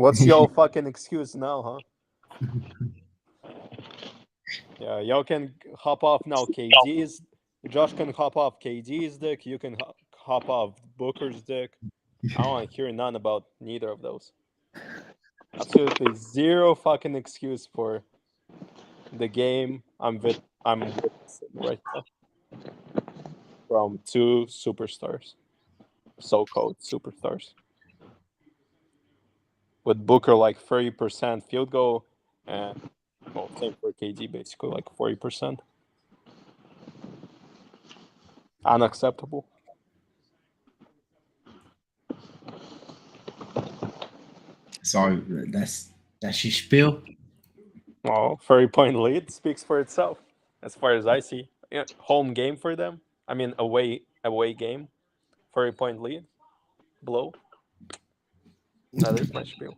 What's your fucking excuse now, huh? Yeah, y'all can hop off now. Josh can hop off KD's dick. You can hop off Booker's dick. I don't want to hear none about neither of those. Absolutely zero fucking excuse for the game I'm witnessing right now from two superstars, so-called superstars, with Booker like 30% field goal and same for KD, basically like 40%. Unacceptable. So that's your spiel. Well, 30-point lead speaks for itself, as far as I see. Yeah, home game for them. I mean, away game. 30-point lead. Blow. That is my spiel.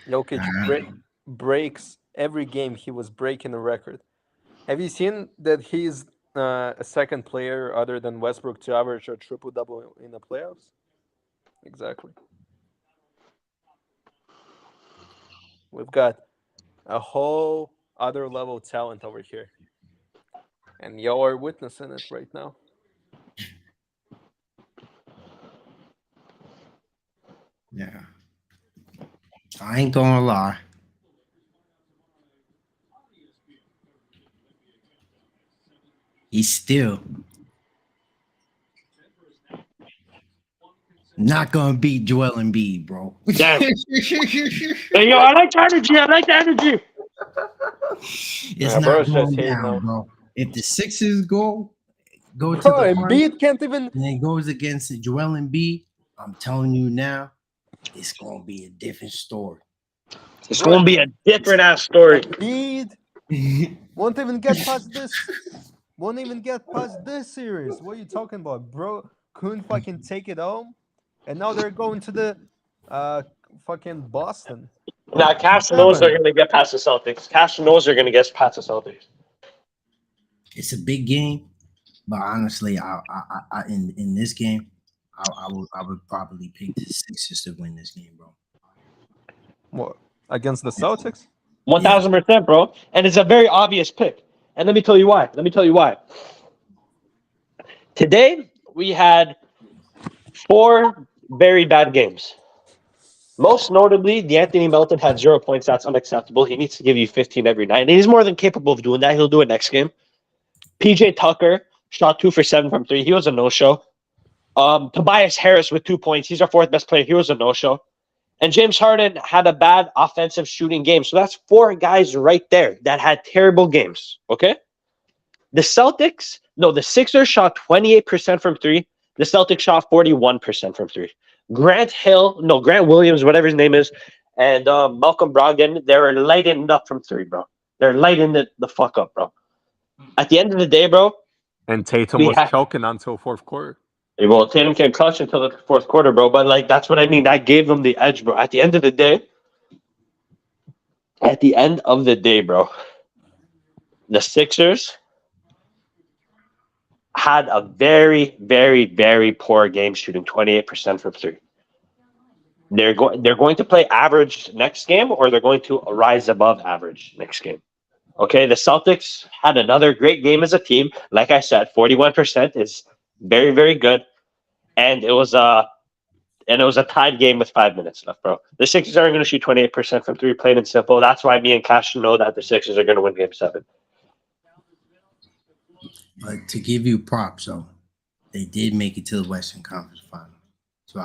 Jokic breaks every game. He was breaking a record. Have you seen that he's a second player other than Westbrook to average a triple double in the playoffs? Exactly. We've got a whole other level of talent over here, and y'all are witnessing it right now. Yeah. I ain't gonna lie. He's still not gonna beat Joel Embiid, bro. Damn. Hey, yo, I like the energy. It's Yeah, not bro's just going hating down, now. bro. If the Sixers go to Bro, the finals Embiid can't even. and it goes against Joel Embiid, I'm telling you now, it's gonna be a different story. It's going to be a different ass story. Embiid won't even get past this. Won't even get past this series. What are you talking about, bro? Couldn't fucking take it home, and now they're going to the fucking Boston. Now, Cash knows they're going to get past the Celtics. Cash knows they're going to get past the Celtics. It's a big game, but honestly, I in this game, I would probably pick the Sixers to win this game, bro. What, against the Celtics? 1,000%, bro. And it's a very obvious pick. And let me tell you why. Today, we had 4 very bad games. Most notably, D'Anthony Melton had 0 points. That's unacceptable. He needs to give you 15 every night. And he's more than capable of doing that. He'll do it next game. PJ Tucker shot 2 for 7 from 3. He was a no-show. Tobias Harris with 2 points. He's our 4th best player. He was a no-show. And James Harden had a bad offensive shooting game. So that's 4 guys right there that had terrible games. Okay? The Sixers shot 28% from 3. The Celtics shot 41% from 3. Grant Williams, whatever his name is, and Malcolm Brogdon, they were lighting it up from 3, bro. They're lighting it the fuck up, bro. At the end of the day, bro. And Tatum was choking until fourth quarter. Well, Tatum came clutch until the fourth quarter, bro. But, like, that's what I mean. That gave them the edge, bro. At the end of the day, bro, the Sixers had a very, very, very poor game shooting 28% from 3. They're going to play average next game, or they're going to rise above average next game. Okay, the Celtics had another great game as a team. Like I said, 41% is very, very good. And it was a tied game with 5 minutes left, bro. The Sixers aren't going to shoot 28% from 3, plain and simple. That's why me and Cash know that the Sixers are going to win Game 7. But to give you props, though, they did make it to the Western Conference Final. So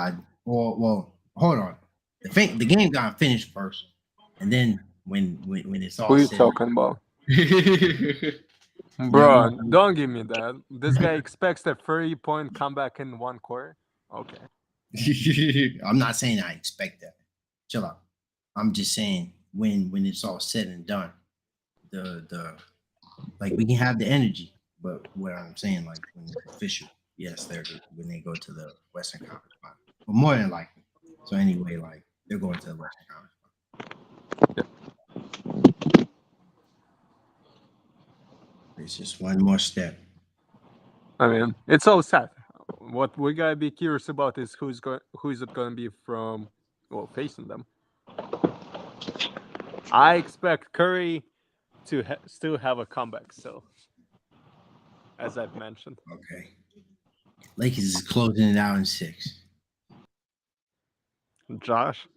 hold on. The game got finished first, and then when it's all. Who are you talking about? Bro, don't give me that. This guy expects a 30-point comeback in 1 quarter. Okay. I'm not saying I expect that. Chill out. I'm just saying when it's all said and done, the we can have the energy, but what I'm saying, like, when it's official, yes, when they go to the Western Conference Final, but more than likely. So anyway, like, they're going to the Western Conference Final. Yep. It's just one more step. I mean, it's all set. What we gotta be curious about is who's it gonna be from well, facing them. I expect Curry to still have a comeback. So, as I've mentioned, Okay. Lakers is closing it out in 6. Josh,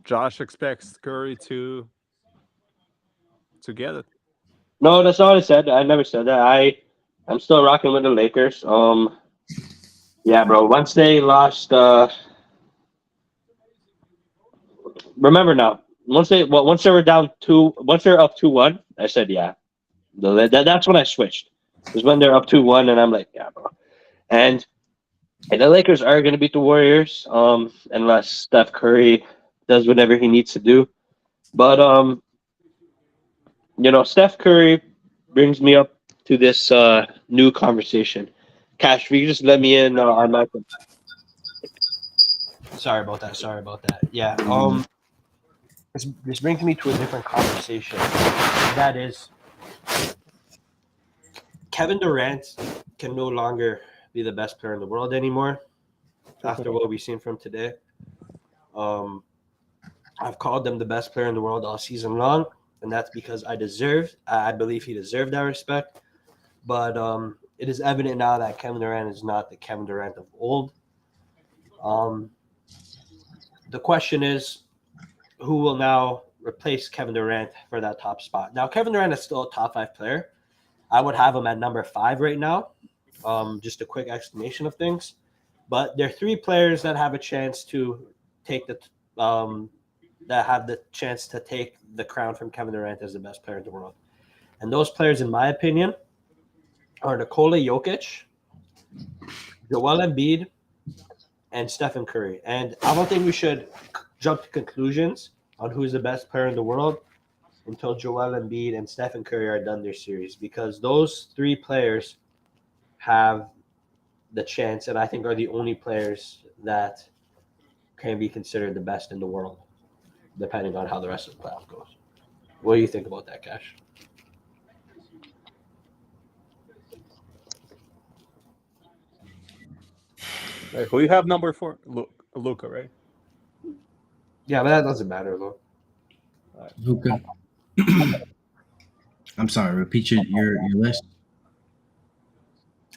Josh expects Curry to get it. No, that's not what I said. I never said that. I'm still rocking with the Lakers. Yeah, bro. Once they lost, remember now. Once they were down two, once they're up 2-1, I said yeah. That's when I switched. Is when they're up 2-1, and I'm like, yeah, bro. And the Lakers are going to beat the Warriors, unless Steph Curry does whatever he needs to do. But Steph Curry brings me up to this new conversation. Cash, will you just let me in on my? Sorry about that. Sorry about that. Yeah. This brings me to a different conversation. That is, Kevin Durant can no longer be the best player in the world anymore after what we've seen from today. I've called him the best player in the world all season long, and that's because I believe he deserved that respect. But it is evident now that Kevin Durant is not the Kevin Durant of old. The question is, who will now replace Kevin Durant for that top spot? Now, Kevin Durant is still a top 5 player. I would have him at number 5 right now. Just a quick explanation of things. But there are 3 players that have a chance to take the crown from Kevin Durant as the best player in the world. And those players, in my opinion, are Nikola Jokic, Joel Embiid, and Stephen Curry. And I don't think we should jump to conclusions on who's the best player in the world until Joel Embiid and Stephen Curry are done their series, because those 3 players have the chance, and I think are the only players that can be considered the best in the world, depending on how the rest of the playoff goes. What do you think about that, Cash? Right, who you have number 4? Luca, right? Yeah, but that doesn't matter, though. Luka. I'm sorry. Repeat your list.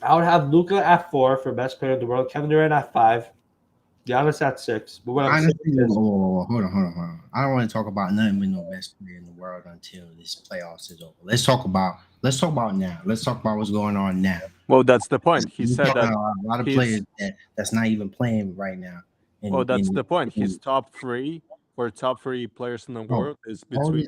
I would have Luca at 4 for best player in the world, Kevin Durant at 5, Giannis at 6. But what I'm saying is, hold on. I don't want to talk about nothing with no best player in the world until this playoffs is over. Let's talk about now. Let's talk about what's going on now. Well, that's the point. He said that a lot of players that's not even playing right now. That's the point. His top 3 players in the world is between.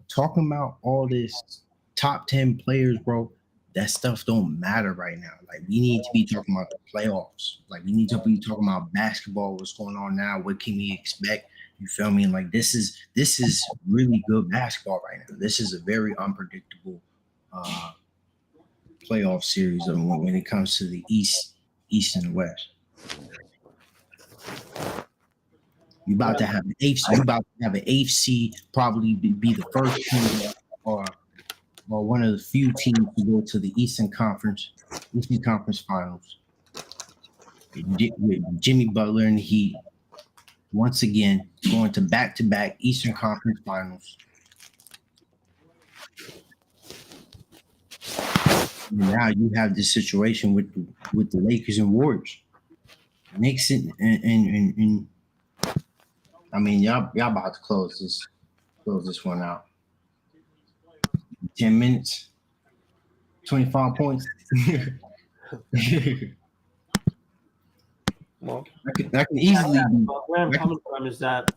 Talking about all this top 10 players, bro. That stuff don't matter right now. Like, we need to be talking about the playoffs. Like, we need to be talking about basketball. What's going on now? What can we expect? You feel me? Like, this is really good basketball right now. This is a very unpredictable playoff series when it comes to the East and West. You about to have an eighth seed, probably be the first team or one of the few teams to go to the Eastern Conference Finals. With Jimmy Butler and the Heat once again going to back-to-back Eastern Conference Finals. And now you have this situation with the Lakers and Warriors. Knicks and I mean, y'all about to close this one out. 10 minutes, 25 points. Well, that can easily be. Where I'm coming from is that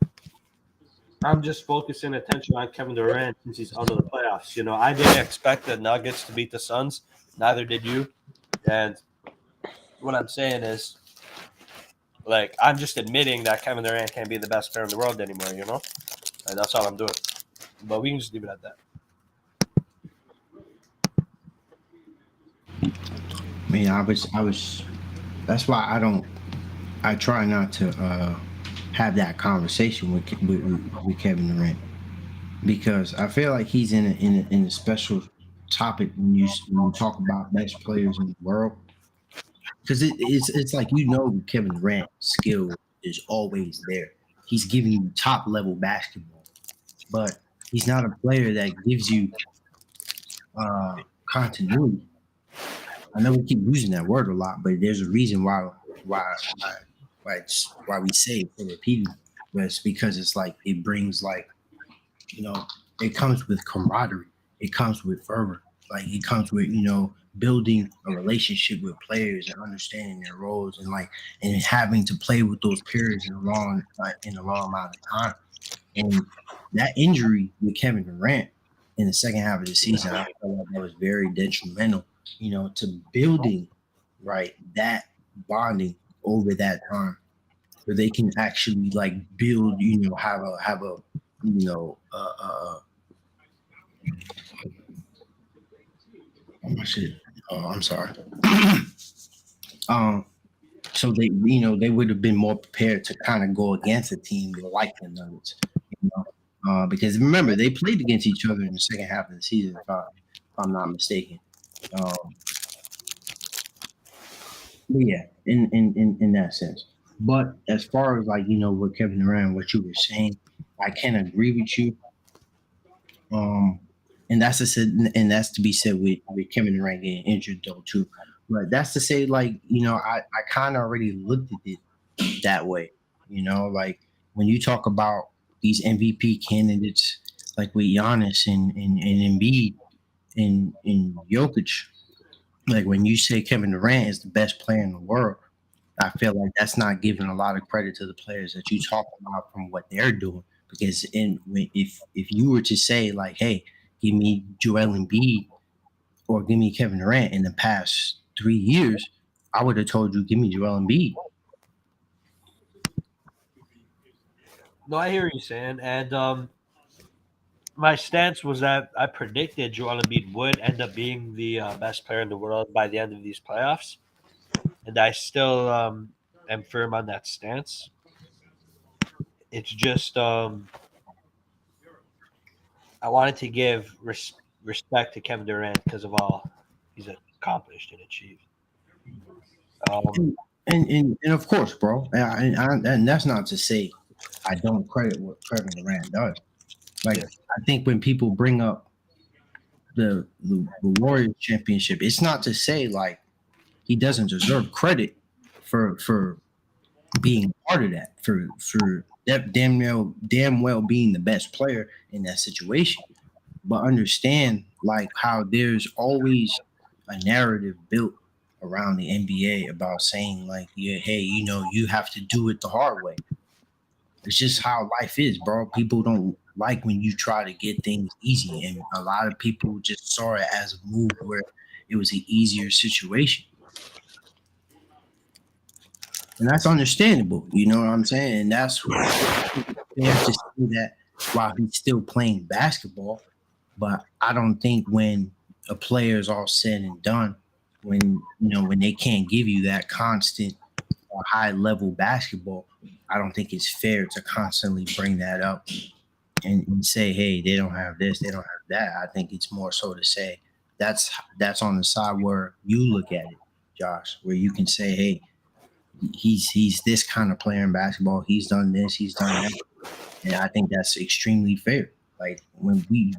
I'm just focusing attention on Kevin Durant since he's out of the playoffs. I didn't expect the Nuggets to beat the Suns. Neither did you. And what I'm saying is, like, I'm just admitting that Kevin Durant can't be the best player in the world anymore, And that's all I'm doing. But we can just leave it at that. I mean, I was. That's why I try not to have that conversation with Kevin Durant, because I feel like he's in a special topic when you talk about best players in the world. because it's like Kevin Durant's skill is always there. He's giving you top level basketball, but he's not a player that gives you continuity. I know we keep using that word a lot, but there's a reason why we say it so repeatedly. But it's because it's like it brings like it comes with camaraderie, it comes with fervor, like it comes with building a relationship with players and understanding their roles and having to play with those periods in a long amount of time. And that injury with Kevin Durant in the second half of the season, I felt like that was very detrimental, to building that bonding over that time, where they can actually like build, have a you know oh my shit. Oh, I'm sorry. So they would have been more prepared to kind of go against a team like the Nuggets, because remember they played against each other in the second half of the season, if I'm not mistaken. Yeah, in that sense. But as far as with Kevin Durant, what you were saying, I can agree with you. And that's to be said with Kevin Durant getting injured though too. But that's to say, I kind of already looked at it that way. Like when you talk about these MVP candidates, like with Giannis and Embiid and Jokic, like when you say Kevin Durant is the best player in the world, I feel like that's not giving a lot of credit to the players that you talk about from what they're doing. Because if you were to say like, hey, give me Joel Embiid or give me Kevin Durant in the past 3 years, I would have told you give me Joel Embiid. No, I hear what you're saying, and my stance was that I predicted Joel Embiid would end up being the best player in the world by the end of these playoffs, and I still am firm on that stance. It's just I wanted to give respect to Kevin Durant because of all he's accomplished and achieved. Um, And of course, bro, and that's not to say I don't credit what Kevin Durant does. Like Yeah. I think when people bring up the Warriors championship, it's not to say like he doesn't deserve credit for being part of that, for that damn well being the best player in that situation. But understand like how there's always a narrative built around the NBA about saying like, yeah, hey, you have to do it the hard way. It's just how life is, bro. People don't like when you try to get things easy, and a lot of people just saw it as a move where it was an easier situation. And that's understandable. You know what I'm saying? And that's I think it's fair to say that while he's still playing basketball, but I don't think when a player is all said and done, when they can't give you that constant or high level basketball, I don't think it's fair to constantly bring that up and say, hey, they don't have this, they don't have that. I think it's more so to say that's on the side where you look at it, Josh, where you can say, hey, he's this kind of player in basketball. He's done this, he's done that, and I think that's extremely fair. Like when we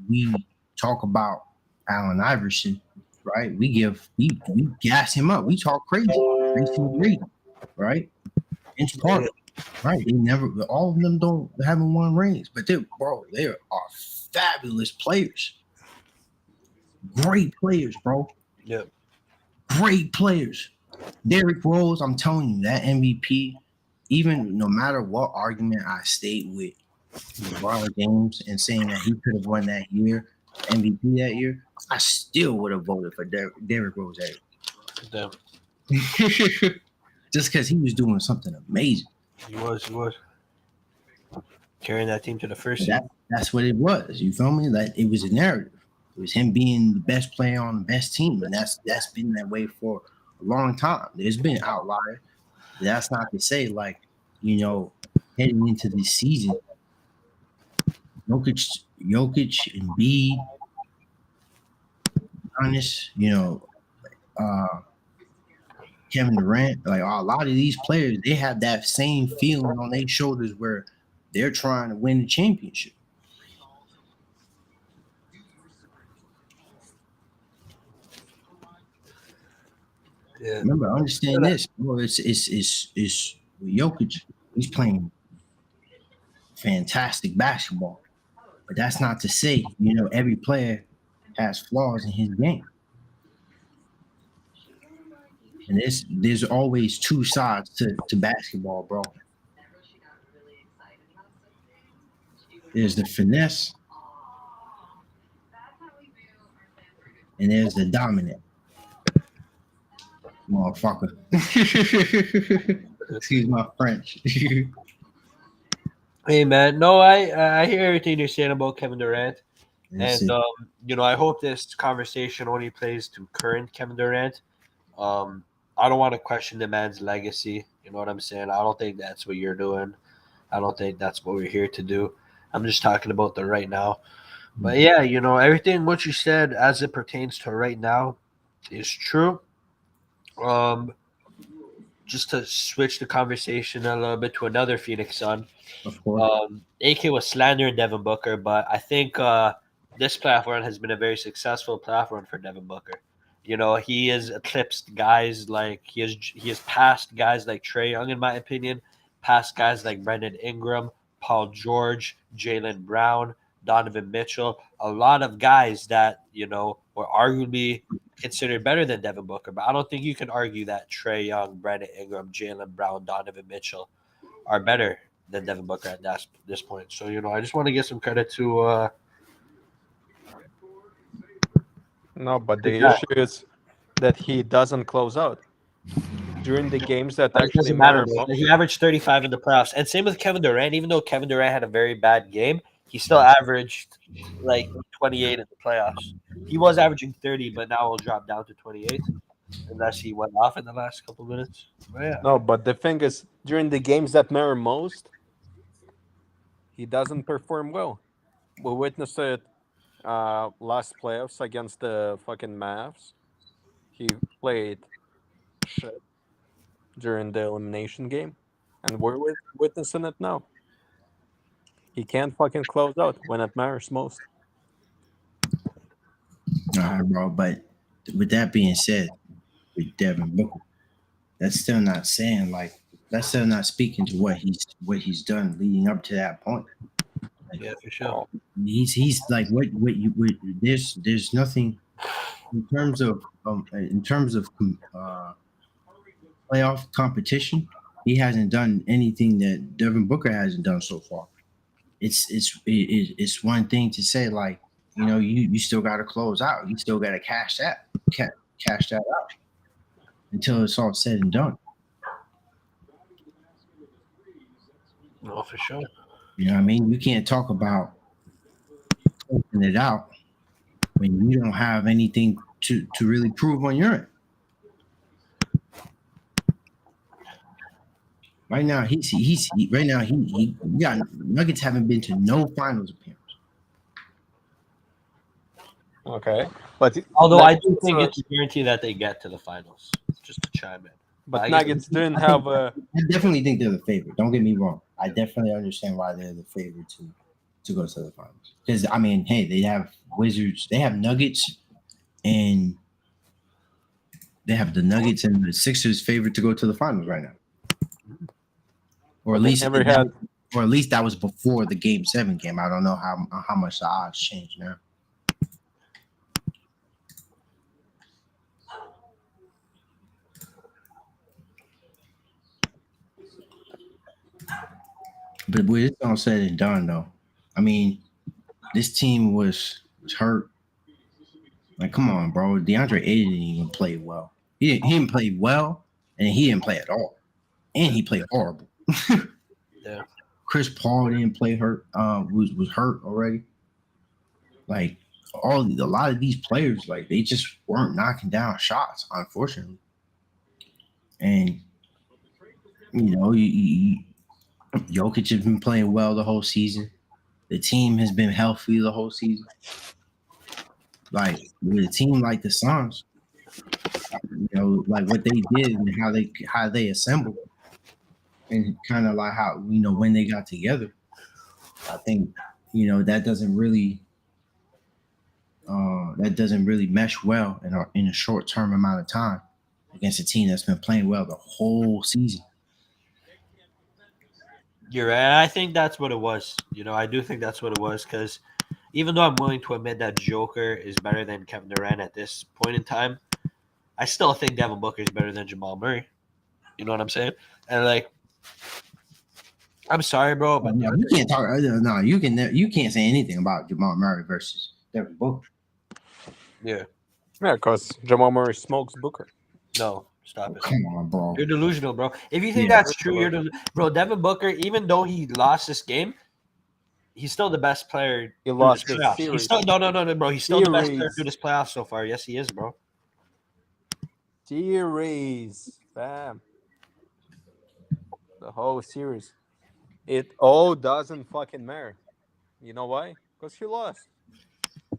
talk about Allen Iverson, right? We gas him up. We talk crazy, right? Inch Park, right? They never, all of them haven't won rings, but they are fabulous players, great players, bro, yeah. great players. Derrick Rose, I'm telling you, that MVP, even no matter what argument I state with LeBron James and saying that he could have won that year, MVP that year, I still would have voted for Derrick Rose that Damn. year. Just because he was doing something amazing. He was carrying that team to the first seed. That's what it was. You feel me? Like it was a narrative. It was him being the best player on the best team, and that's been that way for a long time. There's been outliers. That's not to say like heading into this season, Jokic and Embiid, honest, Kevin Durant, like a lot of these players, they have that same feeling on their shoulders where they're trying to win the championship. Yeah. Remember, understand this, bro. It's Jokic. He's playing fantastic basketball, but that's not to say every player has flaws in his game, and there's always two sides to basketball, bro. There's the finesse, and there's the dominant motherfucker. Excuse my French. Hey man, no, I hear everything you're saying about Kevin Durant, and I hope this conversation only plays to current Kevin Durant. I don't want to question the man's legacy. You know what I'm saying? I don't think that's what you're doing. I don't think that's what we're here to do. I'm just talking about the right now. But yeah, everything what you said as it pertains to right now is true. Just to switch the conversation a little bit to another Phoenix Sun. Of course. AK was slandering Devin Booker, but I think this platform has been a very successful platform for Devin Booker. He has eclipsed guys like he has passed guys like Trae Young, in my opinion, past guys like Brandon Ingram, Paul George, Jaylen Brown, Donovan Mitchell, a lot of guys that were arguably considered better than Devin Booker. But I don't think you can argue that Trae Young, Brandon Ingram, Jaylen Brown, Donovan Mitchell are better than Devin Booker at this point. So I just want to give some credit to. No, but the issue is that he doesn't close out during the games that It actually doesn't matter. matter. He averaged 35 in the playoffs, and same with Kevin Durant. Even though Kevin Durant had a very bad game, he still averaged like 28 in the playoffs. He was averaging 30, but now he'll drop down to 28 unless he went off in the last couple minutes. But yeah. No, but the thing is, during the games that matter most, he doesn't perform well. We witnessed it last playoffs against the fucking Mavs. He played shit during the elimination game, and we're witnessing it now. He can't fucking close out when it matters most. All right, bro. But with that being said, with Devin Booker, that's still not saying that's still not speaking to what he's done leading up to that point. Yeah, for sure. He's like what there's nothing in terms of playoff competition. He hasn't done anything that Devin Booker hasn't done so far. It's one thing to say you still got to close out. You still got to cash that out until it's all said and done. No, for sure. You know what I mean? You can't talk about closing it out when you don't have anything to really prove on your end. Right now, Nuggets haven't been to no finals appearance. Okay, but although I do think it's a guarantee that they get to the finals. Just to chime in. But Nuggets didn't have a. I definitely think they're the favorite. Don't get me wrong. I definitely understand why they're the favorite to go to the finals. Because I mean, hey, they have Wizards, they have Nuggets, and they have the Nuggets and the Sixers favorite to go to the finals right now. Or at least that was before the Game 7 game. I don't know how much the odds changed now. But with it all said and done, though, I mean, this team was hurt. Like, come on, bro. DeAndre Ayton didn't even play well. He didn't play well, and he didn't play at all. And he played horrible. Yeah. Chris Paul didn't play hurt. Was hurt already. Like a lot of these players, like they just weren't knocking down shots, unfortunately. And Jokic has been playing well the whole season. The team has been healthy the whole season. Like with a team like the Suns, like what they did and how they assembled, and kind of like how when they got together. I think that doesn't really mesh well in a short term amount of time against a team that's been playing well the whole season. You're right. I think that's what it was. I do think that's what it was because even though I'm willing to admit that Joker is better than Kevin Durant at this point in time, I still think Devin Booker is better than Jamal Murray. You know what I'm saying? And like, I'm sorry, bro, but No, you can't talk. No, you can't say anything about Jamal Murray versus Devin Booker. Yeah, because Jamal Murray smokes Booker. No, stop it. Come on, bro. You're delusional, bro. If you think that's true, bro. Devin Booker, even though he lost this game, he's still the best player. He lost this the playoffs. series. He's still no, bro. He's still the best player through this playoffs so far. Yes, he is, bro. Series, fam. The whole series. It all doesn't fucking matter. You know why? Because he lost.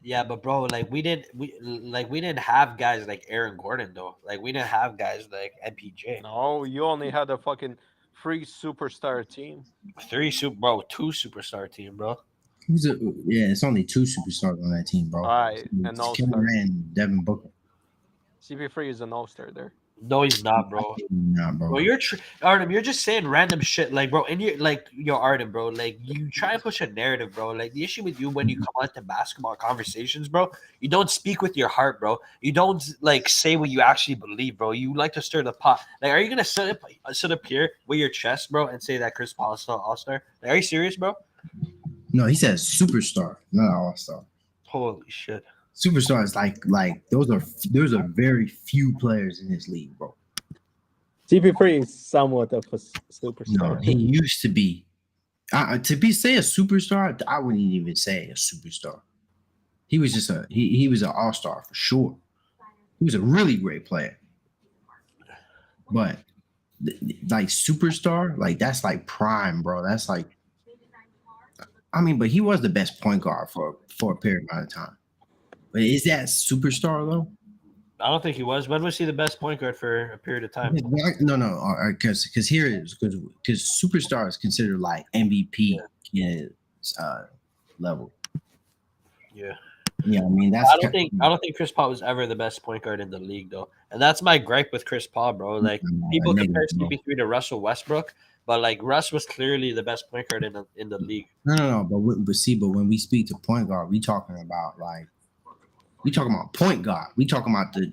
Yeah, but bro, like we didn't have guys like Aaron Gordon though. Like we didn't have guys like MPJ. No, you only had a fucking 3 superstar team. Two superstar team, bro. It's only 2 superstars on that team, bro. Right, and all-star. Kevin and Devin Booker. CP3 is an all-star there. No, he's not, bro. Not, bro. Bro, Artem, you're just saying random shit, like, bro. And you're Artem, bro. Like, you try and push a narrative, bro. Like, the issue with you when you come on to basketball conversations, bro, you don't speak with your heart, bro. You don't like say what you actually believe, bro. You like to stir the pot. Like, are you gonna sit up here with your chest, bro, and say that Chris Paul is still all-star? Like, are you serious, bro? No, he says superstar, not all-star. Holy shit. Superstars like those are very few players in this league, bro. CP3 is somewhat of a superstar. No, he used to be. Say a superstar, I wouldn't even say a superstar. He was just he was an all-star for sure. He was a really great player. But like superstar, like that's like prime, bro. That's like, I mean, but he was the best point guard for a period amount of time. But is that superstar though? I don't think he was. When was he the best point guard for a period of time? No, because here it is because superstar is considered like MVP level. Yeah. Yeah, I mean I don't think Chris Paul was ever the best point guard in the league though, and that's my gripe with Chris Paul, bro. Like people compare CP3 to Russell Westbrook, but like Russ was clearly the best point guard in the league. No, but when we speak to point guard, we talking about point guard. We talking about the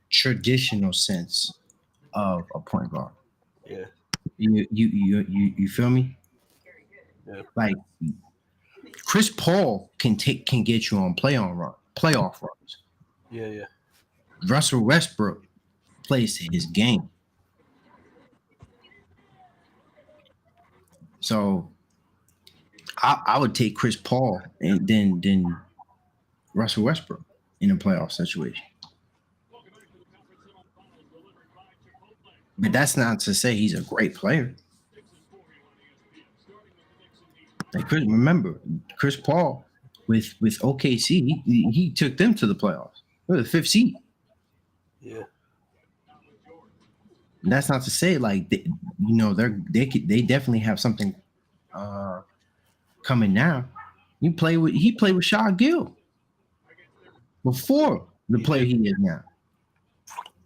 traditional sense of a point guard. Yeah. You feel me? Yeah. Like Chris Paul can get you on playoff runs. Yeah. Russell Westbrook plays his game. So I would take Chris Paul and then Russell Westbrook in a playoff situation. But that's not to say he's a great player. Like remember, Chris Paul with OKC, he took them to the playoffs. They're the 5th seed. Yeah. And that's not to say like they definitely have something coming now. He played with Shaw Gill before the player he is now.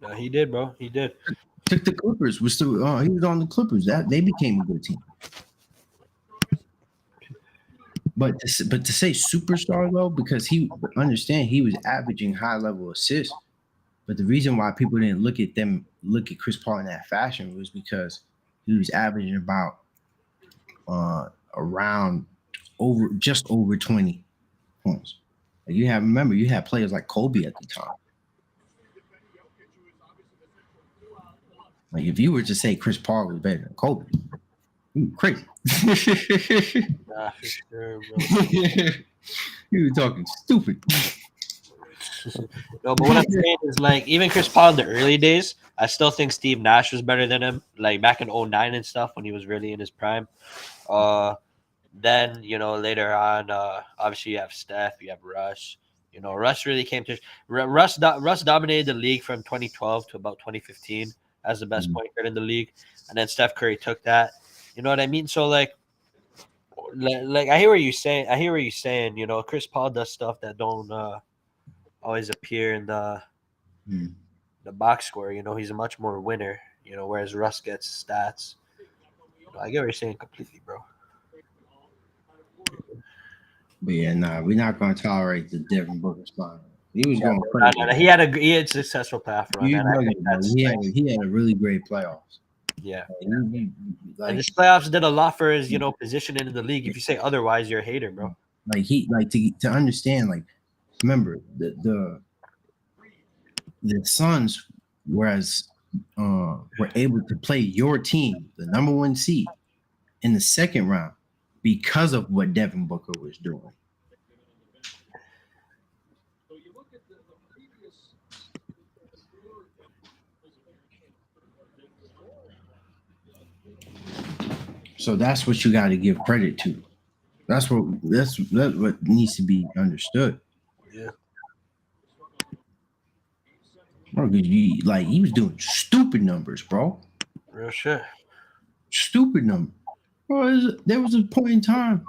No, he did, bro. He did. Took the Clippers. He was on the Clippers. That they became a good team. But to say superstar though, because he was averaging high level assists. But the reason why people didn't look at Chris Paul in that fashion was because he was averaging about around just over 20 points. Like you had players like Kobe at the time. Like if you were to say Chris Paul was better than Kobe, you crazy. Nah, for sure, bro. You were talking stupid. No, but what I'm saying is like even Chris Paul in the early days, I still think Steve Nash was better than him. Like back in 2009 and stuff when he was really in his prime. Then later on, obviously you have Steph, you have Russ, You know, Russ really came to Russ dominated the league from 2012 to about 2015 as the best point guard in the league, and then Steph Curry took that. You know what I mean? So like I hear what you're saying. I hear what you're saying. You know, Chris Paul does stuff that don't always appear in the box score. You know, he's a much more winner. You know, whereas Russ gets stats. You know, I get what you're saying completely, bro. But yeah, nah, we're not gonna tolerate the Devin Booker spot. He was going No, crazy. he had successful playoff run, You and I bugging, think bro. that's He had a really great playoffs. yeah. And And like this playoffs did a lot for his, you know, positioning in the league. If you say otherwise, you're a hater, bro. to understand, like, remember the Suns, whereas were able to play your team, the number one seed, in the second round because of what Devin Booker was doing. So that's what you got to give credit to. That's what needs to be understood. Yeah. Bro, he was doing stupid numbers, bro. Real shit. Stupid numbers. Bro, there was a point in time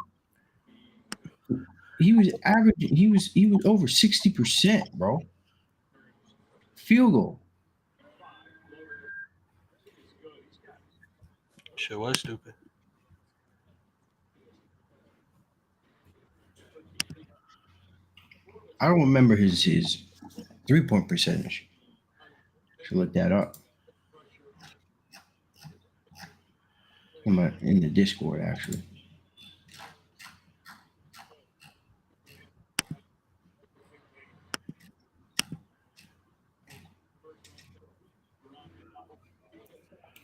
he was averaging. He was over 60%, bro. Field goal. Shit was stupid. I don't remember his 3-point percentage. Should look that up. In the Discord, actually.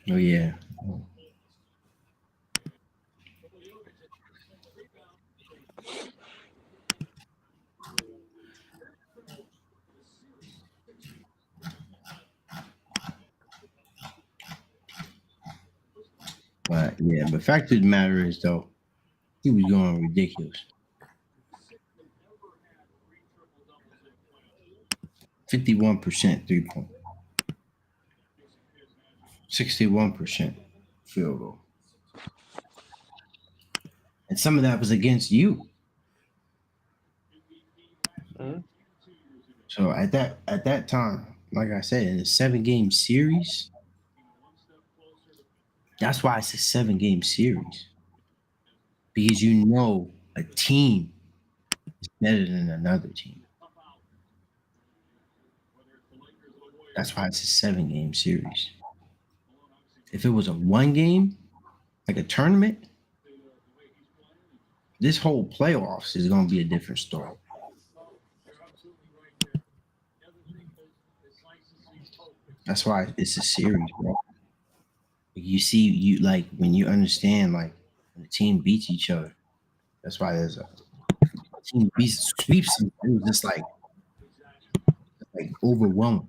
Oh yeah. But yeah, the fact of the matter is, though, he was going ridiculous. 51% 3-point. 61% field goal. And some of that was against you. Mm-hmm. So at that time, like I said, in a 7-game series, that's why it's a 7-game series. Because you know a team is better than another team. That's why it's a 7-game series. If it was a 1-game, like a tournament, this whole playoffs is going to be a different story. That's why it's a series, bro. You see, when you understand, like, when the team beats each other. That's why there's a team sweeps. It was just like overwhelming.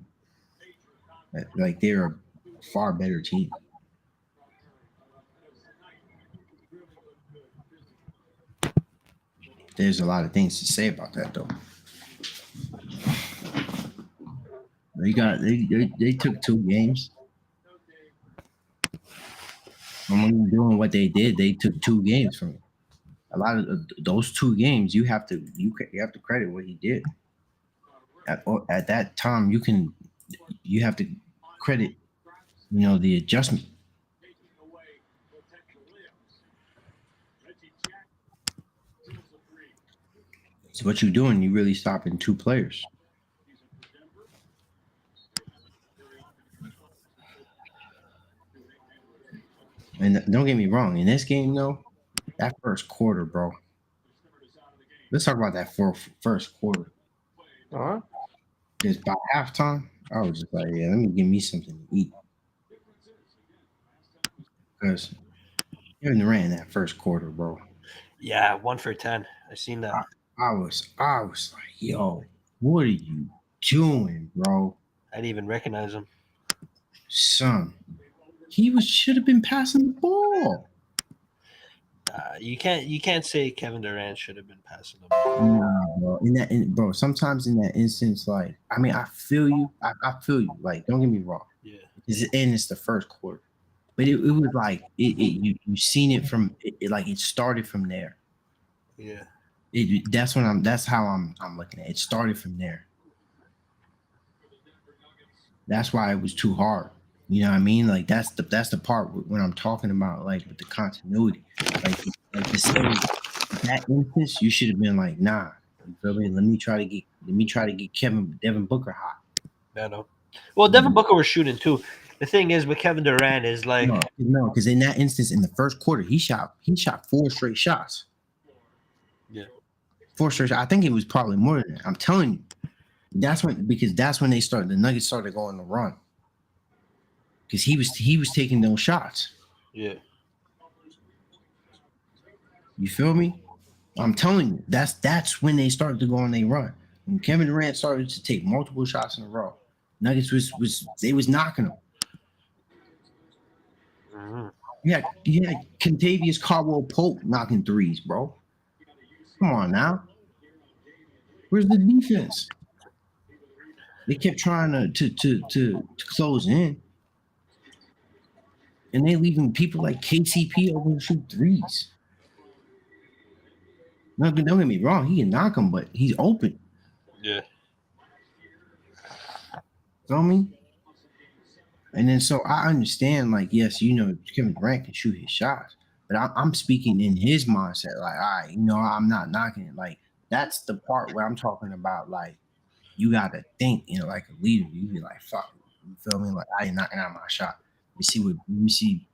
Like they're a far better team. There's a lot of things to say about that, though. They took 2 games. And when doing what they did, they took 2 games from it. A lot of those 2 games, you have to credit what he did. At that time, you have to credit, the adjustment. So what you're doing, you really stopping 2 players. And don't get me wrong, in this game, though, that first quarter, bro. Let's talk about that first quarter. Uh-huh. Because by halftime, I was just like, yeah, let me give me something to eat. Because Kevin Durant that first quarter, bro. Yeah, 1 for 10. I seen that. I was like, yo, what are you doing, bro? I didn't even recognize him. Son, should have been passing the ball. You can't say Kevin Durant should have been passing the ball. Nah, bro. Bro, sometimes in that instance, like, I mean, I feel you. I feel you. Like, don't get me wrong. Yeah. It's the first quarter, but it was like you seen it from like it started from there. Yeah. That's how I'm looking at it. It started from there. That's why it was too hard. You know what I mean? Like that's the part when I'm talking about like with the continuity. Like to say that instance, you should have been like, nah. You feel me? Let me try to get Devin Booker hot. I know. Well, Devin Booker was shooting too. The thing is with Kevin Durant is like No, because in that instance, in the first quarter, he shot 4 straight shots. Yeah. 4 straight. I think it was probably more than that. I'm telling you. That's when the Nuggets started going to run. Because he was taking those shots. Yeah. You feel me? I'm telling you, that's when they started to go on they run. When Kevin Durant started to take multiple shots in a row, Nuggets was knocking them. Mm-hmm. You had Contavious Caldwell Pope knocking threes, bro. Come on now. Where's the defense? They kept trying to close in. And they leaving people like KCP open to shoot threes. Don't get me wrong, he can knock them, but he's open. Yeah. Feel me? And then so I understand, like, yes, Kevin Durant can shoot his shots, but I'm speaking in his mindset, like, all right, I'm not knocking it. Like, that's the part where I'm talking about, like, you gotta think, like a leader. You be like, fuck, you feel me? Like, I ain't knocking out my shot. Let me see,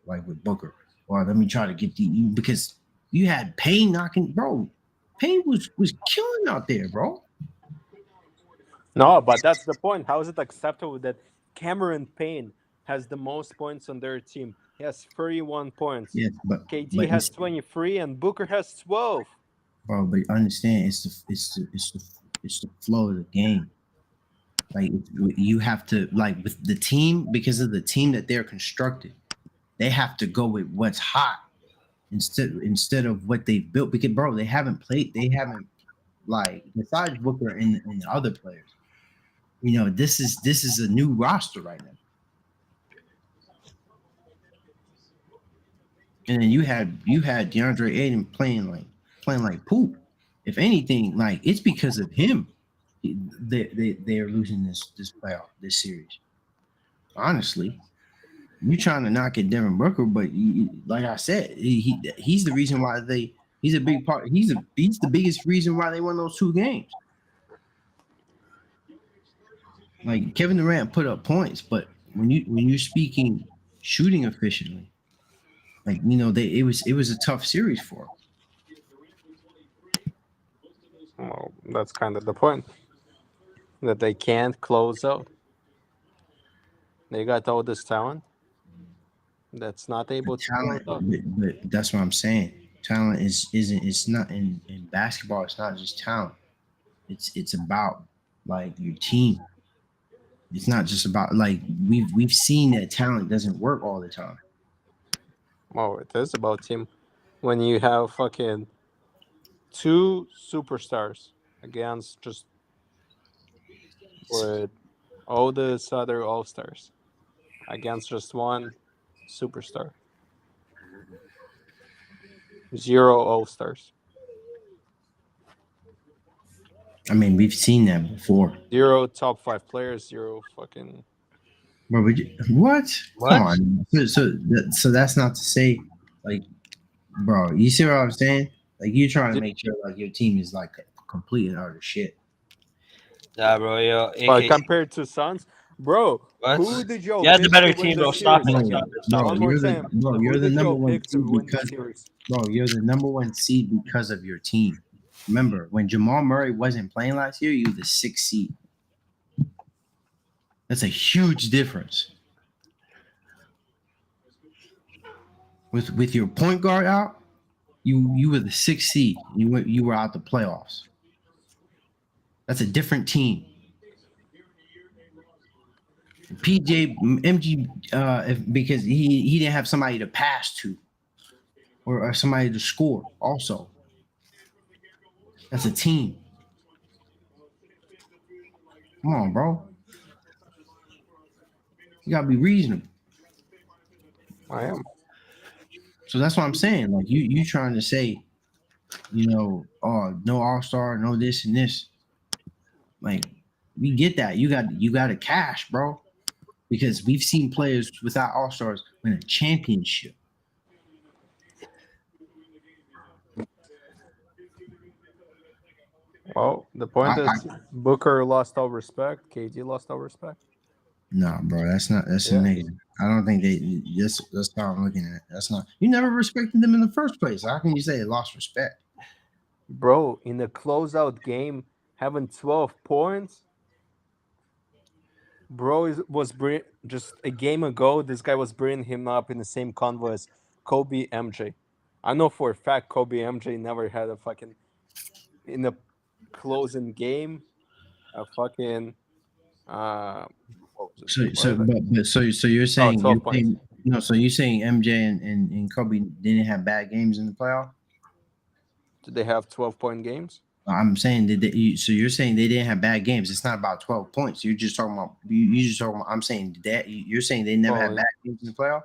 like with Booker, or let me try to get because you had Payne knocking, bro. Payne was killing out there, bro. No, but that's the point. How is it acceptable that Cameron Payne has the most points on their team? He has 31 points. Yes, but KD has 23 and Booker has 12. Bro, but understand it's the flow of the game. Like you have to like with the team because of the team that they're constructed, they have to go with what's hot instead of what they built. Because bro, they haven't like besides Booker and the other players. This is a new roster right now. And then you had DeAndre Ayton playing like poop. If anything, like it's because of him. They're losing this this series. Honestly, you trying to knock at Devin Booker, but like I said, he's the reason why he's a big part. He's the biggest reason why they won those 2 games. Like Kevin Durant put up points, but when you're speaking shooting efficiently, like it was a tough series for them. Well, that's kind of the point. That they can't close out. They got all this talent that's not able to close out. But that's what I'm saying. Talent it's not in basketball. It's not just talent. It's about like your team. It's not just about like we've seen that talent doesn't work all the time. Oh, it is about team. When you have fucking 2 superstars against just with all these other all stars against just 1 superstar. 0 all stars. I mean, we've seen that before. 0 top 5 players. 0 fucking. Bro, what? Come on. So that's not to say, like, bro. You see what I'm saying? Like, you're trying to make sure like your team is like complete and utter shit. Nah, bro. Yo, Compared to Suns, bro. What? Who did y'all? You had the pick better to win team, the bro. Stop series? it. One more time. You're Who the did number y'all 1 pick to seed win the because, series? bro, you're the number 1 seed because of your team. Remember, when Jamal Murray wasn't playing last year, you were the 6th seed. That's a huge difference. With your point guard out, you were the 6th seed. You were out the playoffs. That's a different team. PJ MG because he didn't have somebody to pass to. or somebody to score. Also, that's a team. Come on, bro. You gotta be reasonable. I am. So that's what I'm saying. Like you trying to say, oh, no All Star, no this and this. Like we get that. You got to cash, bro. Because we've seen players without All Stars win a championship. Well, the I, point I is Booker lost all respect. KD lost all respect. Nah, bro, that's a Yeah, negative. I don't think they. That's how I'm looking at it. That's not. You never respected them in the first place. How can you say they lost respect? bro. In the closeout game, having 12 points, bro just a game ago. This guy was bringing him up in the same convo as Kobe MJ. I know for a fact Kobe MJ never had a fucking in a closing game a fucking uh what was it? So What so is it? but you're Oh, saying 12 points. so you're saying MJ and Kobe didn't have bad games in the playoff? Did they have 12-point games? I'm saying so you're saying they didn't have bad games. It's not about 12 points. You're just talking about you just talking about. I'm saying that you're saying they never had Well, bad games in the playoff.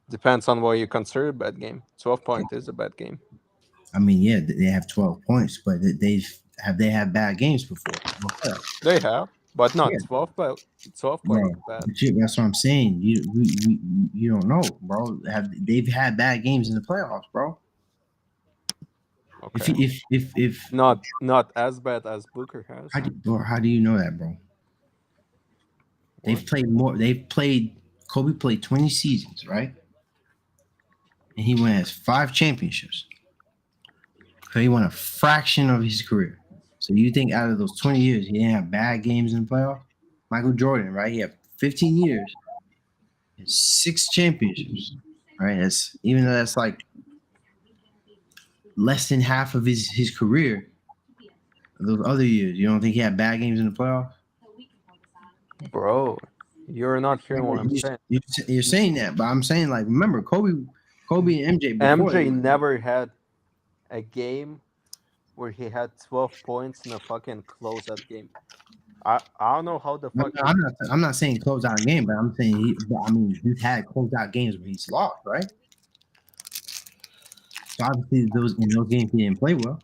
depends on what you consider a bad game. 12 point is a bad game. I mean, yeah, they have 12 points, but they had bad games before. They have, but Yeah, not 12 bro. point bad. That's what I'm saying. You don't know, bro. They've had bad games in the playoffs, bro. Okay. If Not as bad as Booker has. how do you know that, bro? What? They've played. Kobe played 20 seasons, right? And he wins 5 championships. So he won a fraction of his career. So you think out of those 20 years, he didn't have bad games in the playoff? Michael Jordan, right? He had 15 years, 6 championships, right? That's even though that's like less than half of his career. Those other years, you don't think he had bad games in the playoff? Bro, you're not hearing what I'm saying. You're saying that, but I'm saying like remember Kobe and MJ before MJ never had a game where he had 12 points in a fucking closeout game. I don't know how the fuck he, I'm not saying close out game, but I'm saying I mean he's had close out games where he's lost, right? So obviously in those games he didn't play well.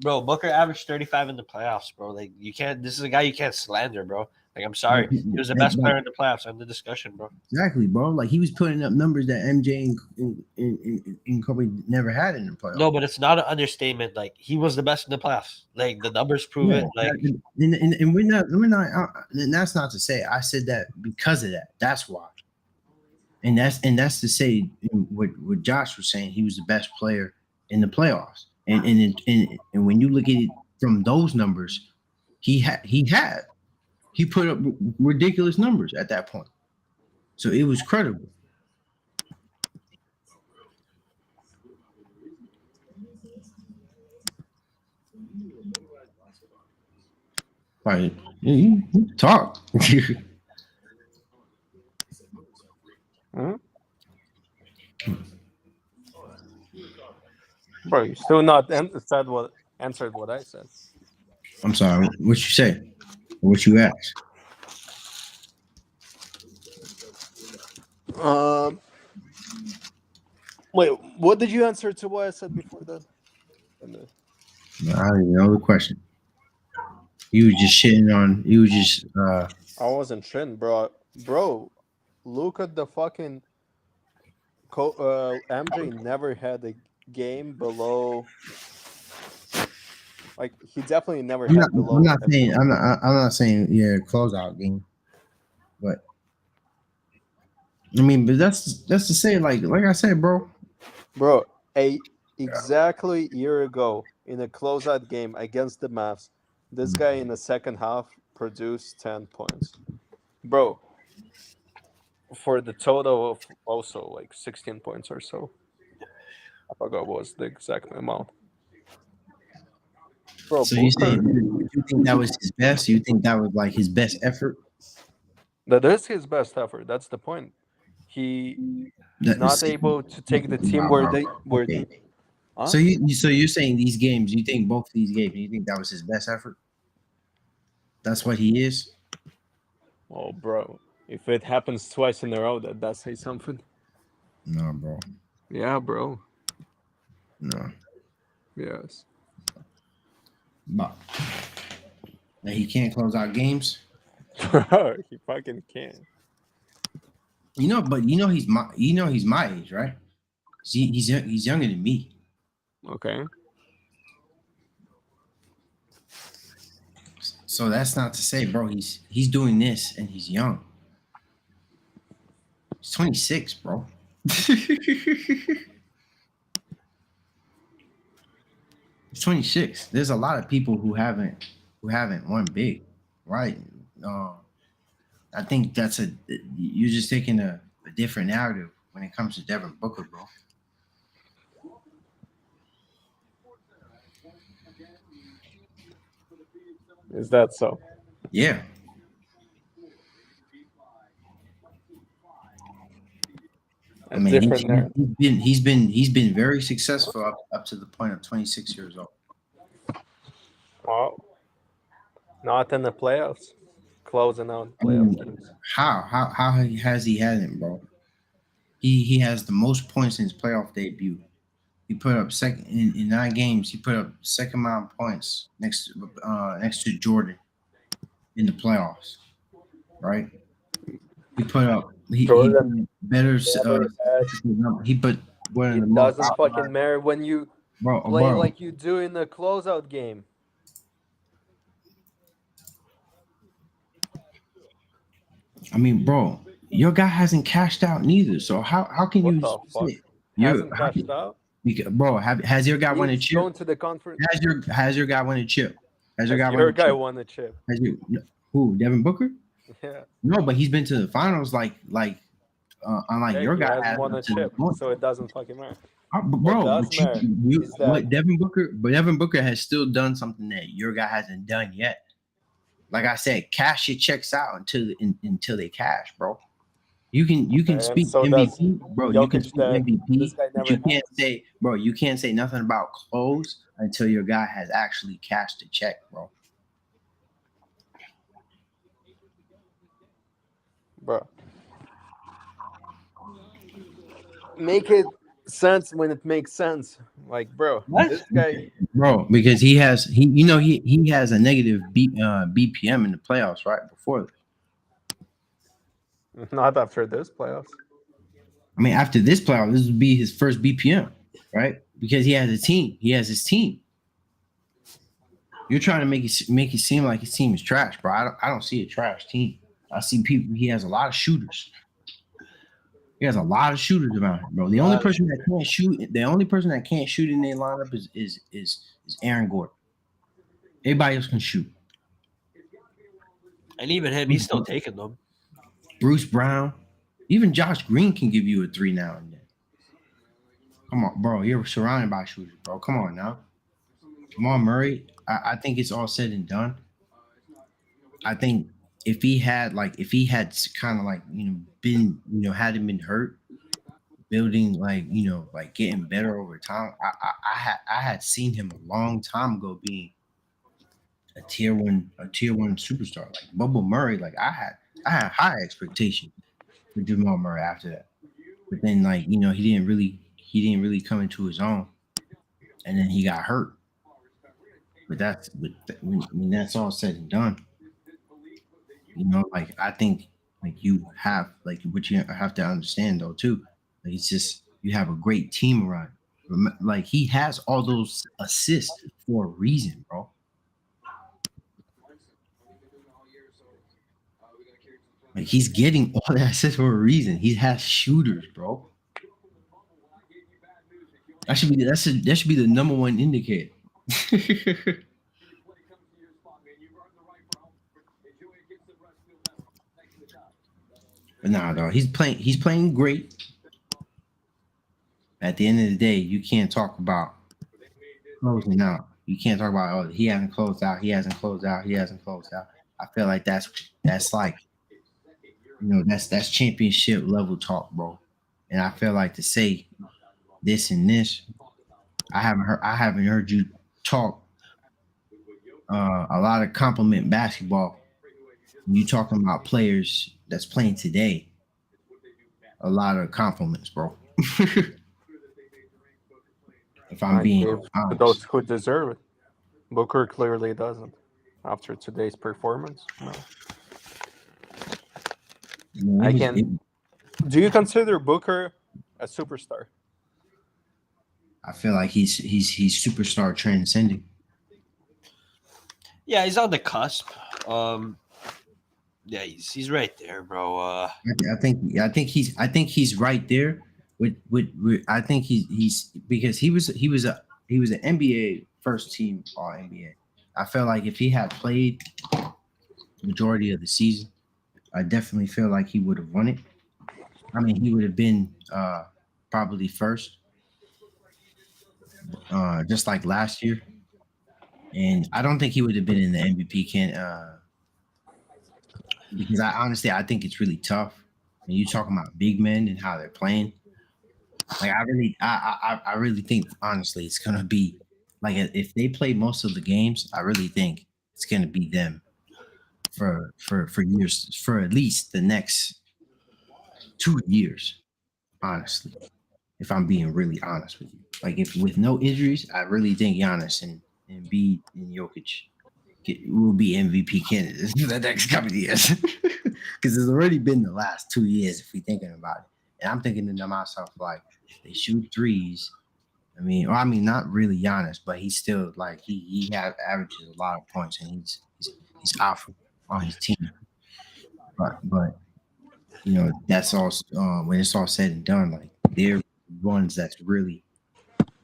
Bro, Booker averaged 35 in the playoffs, bro. Like you can't. This is a guy you can't slander, bro. Like I'm sorry, he was the best player in the playoffs. End the discussion, bro. Exactly, bro. Like he was putting up numbers that MJ and Kobe never had in the playoffs. No, but it's not an understatement. Like he was the best in the playoffs. Like the numbers prove it. Like and we're not. And that's not to say I said that because of that. That's why. And that's to say what Josh was saying. He was the best player in the playoffs. And when you look at it from those numbers, he put up ridiculous numbers at that point. So it was credible. Right. You talk. hmm? Bro, you still not answered what I said. I'm sorry. What you say? What you asked? Um, wait, what did you answer to what I said before that? I don't even know the question. You was just shitting on. You was just. I wasn't shitting, bro. Bro, look at the fucking. MJ never had a game below. Like he definitely never had below. I'm not saying. I'm not saying. Yeah, closeout game. But I mean, but that's to say, like I said, bro. Bro, exactly year ago in a closeout game against the Mavs, this guy in the second half produced 10 points. Bro, for the total of also like 16 points or so. I forgot what was the exact amount. Bro, So you think that was his best? You think that was like his best effort? that is his best effort. That's the point. He not able to take the team where they were. Okay. Huh? So you're saying these games? You think both of these games? You think that was his best effort? That's what he is. Oh, bro, if it happens twice in a row, that does say something. No, bro. Yeah, bro. No, Yes. but that he can't close out games. He fucking can. But he's my age, right? He's younger than me. Okay. So that's not to say, bro, he's doing this and he's young. He's 26, bro. He's 26. There's a lot of people who haven't won big, right? I think you're just taking a different narrative when it comes to Devin Booker, bro. Is that so? Yeah. I mean, he's been very successful up to the point of 26 years old. Well, not in the playoffs. Closing out playoff games. How has he hadn't, bro? He has the most points in his playoff debut. He put up second in 9 games. He put up second amount of points next to Jordan in the playoffs, right? He put up Jordan better. He put one of the most. Doesn't fucking matter when you play like you do in the closeout game. I mean, bro, your guy hasn't cashed out neither. So how can What you? the fuck? Hasn't cashed out? Because, bro, has your guy won a chip? Going to the conference. Has your guy won a chip? Your guy won a chip. Who? Devin Booker? Yeah. No, but he's been to the finals. Unlike your guy has won a chip, so it doesn't fucking matter. Bro, Devin Booker has still done something that your guy hasn't done yet. Like I said, cash your checks out until they cash, bro. You can speak so MVP, bro. You can speak MVP. But you can't say nothing about close until your guy has actually cashed the check, bro. Bro, make it sense when it makes sense. Like, bro, this guy, bro, because he has a negative BPM in the playoffs right before this. Not after this playoffs. I mean, after this playoff, this would be his first BPM, right? Because he has a team. He has his team. You're trying to make it seem like his team is trash, bro. I don't see a trash team. I see people. He has a lot of shooters. He has a lot of shooters around him, bro. The only person that can't shoot in their lineup is Aaron Gordon. Everybody else can shoot. And even him, he's still taking them. Bruce Brown, even Josh Green can give you a 3 now and then. Come on, bro. You're surrounded by shooters, bro. Come on now. Jamal Murray, I think it's all said and done. I think if he had kind of like, been, hadn't been hurt, building like getting better over time, I had seen him a long time ago being a tier one superstar. Like Bubba Murray, like I had high expectations for Jamal Murray after that. But then he didn't really come into his own, and then he got hurt. But when that's all said and done, I think you have what you have to understand though too. It's just you have a great team around. Like he has all those assists for a reason, bro. Like he's getting all that assists for a reason. He has shooters, bro. That should be the number one indicator. But nah, dog, he's playing great. At the end of the day, you can't talk about closing out. You can't talk about he hasn't closed out. I feel like that's like that's championship level talk, bro. And I feel like to say this and this, I haven't heard you talk a lot of compliment basketball. When you talking about players that's playing today, a lot of compliments, bro. If I'm I being gave to those honest. who deserve it. Booker clearly doesn't. After today's performance, no. I mean, I can. Do you consider Booker a superstar? I feel like he's superstar transcending. Yeah, he's on the cusp. Yeah, he's right there, bro. I think he's right there with I think he's because he was an NBA first team All NBA. I felt like if he had played majority of the season, I definitely feel like he would have won it. I mean, he would have been probably first, just like last year. And I don't think he would have been in the MVP because I think it's really tough when you talking about big men and how they're playing. Like I really think honestly it's gonna be like if they play most of the games, I really think it's gonna be them for years for at least the next 2 years. Honestly, if I'm being really honest with you, like if with no injuries, I really think Giannis and B and Jokic will be MVP candidates for the next couple of years because it's already been the last 2 years if we thinking about it. And I'm thinking to myself like they shoot threes. I mean, not really Giannis, but he's still like he have averages a lot of points and he's alpha on his team. But that's all when it's all said and done, like they're ones that's really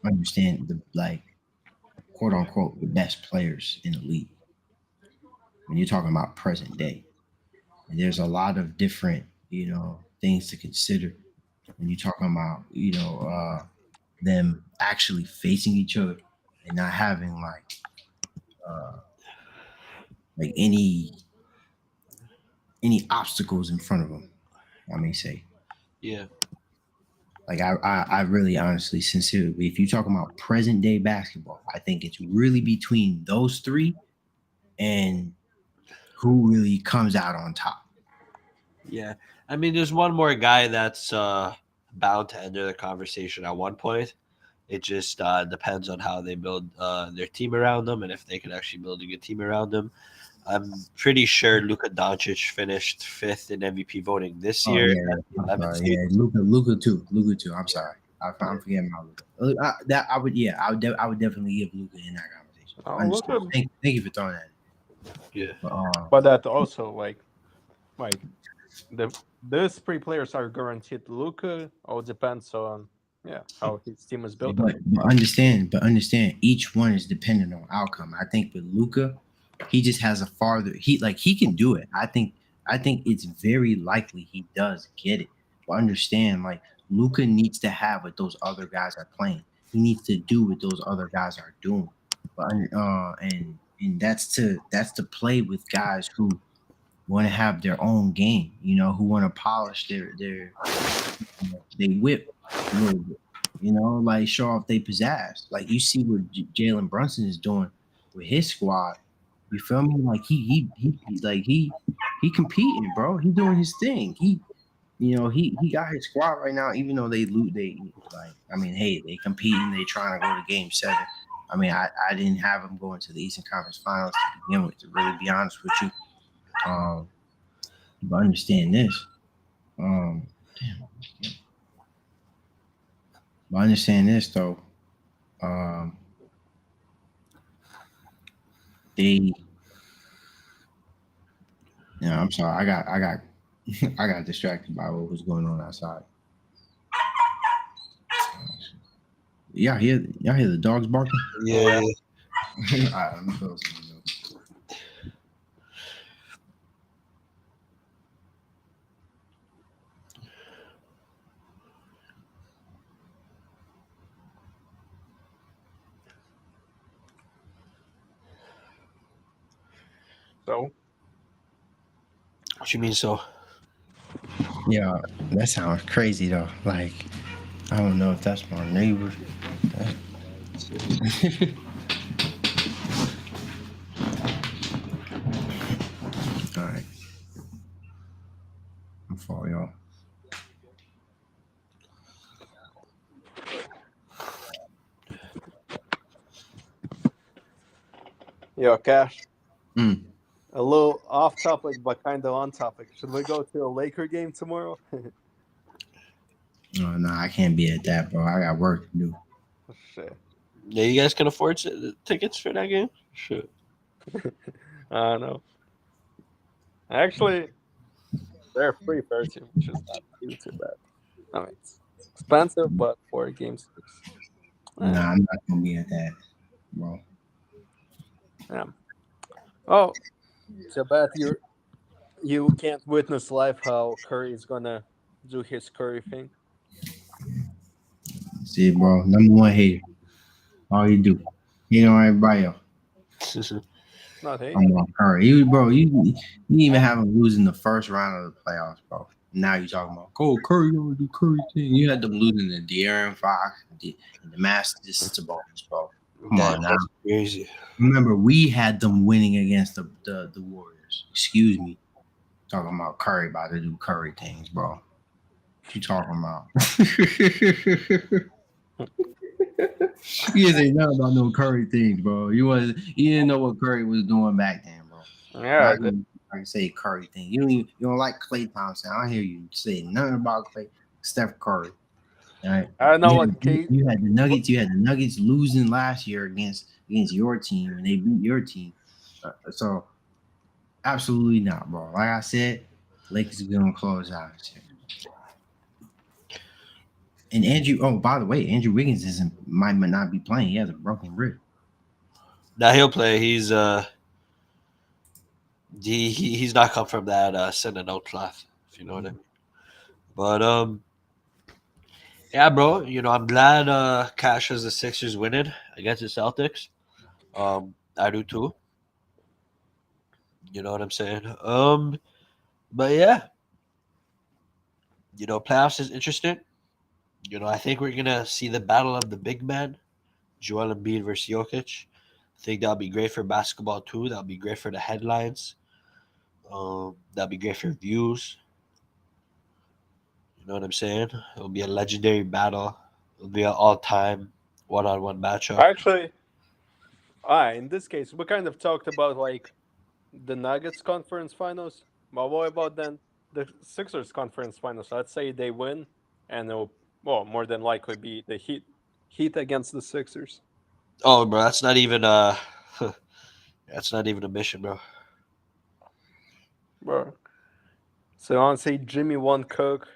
understand the like quote unquote the best players in the league when you're talking about present day. And there's a lot of different things to consider when you're talking about them actually facing each other and not having uh, like any obstacles in front of them. I may say, Yeah, like I really honestly, sincerely, if you're talking about present day basketball, I think it's really between those three and who really comes out on top. yeah. I mean, there's one more guy that's bound to enter the conversation at one point. It just depends on how they build their team around them and if they can actually build a good team around them. I'm pretty sure Luka Doncic finished fifth in MVP voting this Oh year yeah, at the I'm 11th sorry. seed. Yeah, Luca too. I'm sorry. I'm forgetting about Luca. That I would, yeah, I would definitely give Luca in that conversation. I Oh, look understand. at, Thank you for throwing that. Yeah. But, but that also like the these three players are guaranteed. Luca all depends on how his team is built but, around. understand, each one is dependent on outcome. I think with Luca, he just has a farther. He can do it. I think it's very likely he does get it. But understand, like Luca needs to have what those other guys are playing. He needs to do what those other guys are doing. But and that's to play with guys who want to have their own game. Who want to polish their they whip a little bit, like show off they pizzazz. Like you see what Jalen Brunson is doing with his squad. You feel me? Like he competing, bro. He doing his thing. He got his squad right now. Even though they lose, hey, they competing. They trying to go to Game 7. I mean, I didn't have them going to the Eastern Conference Finals to begin with. To really be honest with you, um, but understand this. Damn. But understand this though. Um, they. Yeah, I'm sorry. I got I got distracted by what was going on outside. Y'all hear the dogs barking? Yeah. All right, let me close the window. So What you mean so? Yeah, that sounds crazy though. Like, I don't know if that's my neighbor. All right, I'm for y'all. Yo, Cash. Mm. A little off topic, but kind of on topic. Should we go to a Laker game tomorrow? Oh, no, I can't be at that, bro. I got work to do. Shit. Yeah, you guys can afford tickets for that game? Sure. I don't know. Actually, they're free first year, which is not too bad. I mean, it's expensive, but for game six, Nah, eh, I'm not gonna be at that, bro. yeah. Oh, so bad you can't witness live how Curry is gonna do his Curry thing. See, bro, number one hater. All you do, hate on everybody else. Not I'm hating. on Curry. You didn't even have him losing the first round of the playoffs, bro. Now you talking about Curry gonna do Curry thing. You had them losing to De'Aaron Fox and the Masters Sabonis, bro. Come Damn, on now. that's crazy. Remember, we had them winning against the Warriors. Excuse me. Talking about Curry about to do Curry things, bro. What you talking about? You didn't say nothing about no Curry things, bro. You didn't know what Curry was doing back then, bro. Now Yeah, I can say Curry thing. You don't like Klay Thompson. I don't hear you say nothing about Steph Curry. All right. I know what Kate. You had the Nuggets. You had the Nuggets losing last year against your team, and they beat your team. So absolutely not, bro. Like I said, Lakers are gonna close out. And Andrew, oh, by the way, Andrew Wiggins might not be playing. He has a broken rib. Now he'll play. He's not come from that sending out cloth, if you know what I mean. But yeah, bro. I'm glad Cash has the Sixers winning against the Celtics. I do too. You know what I'm saying? But yeah, playoffs is interesting. I think we're gonna see the battle of the big man, Joel Embiid versus Jokic. I think that'll be great for basketball too. That'll be great for the headlines. That'll be great for views. You know what I'm saying? It'll be a legendary battle. It'll be an all-time one-on-one matchup. Actually, in this case, we kind of talked about like the Nuggets conference finals. But what about then the Sixers conference finals? Let's say they win, and it'll more than likely be the Heat against the Sixers. Oh, bro, that's not even that's not even a mission, bro. Bro. So I want to say Jimmy won't cook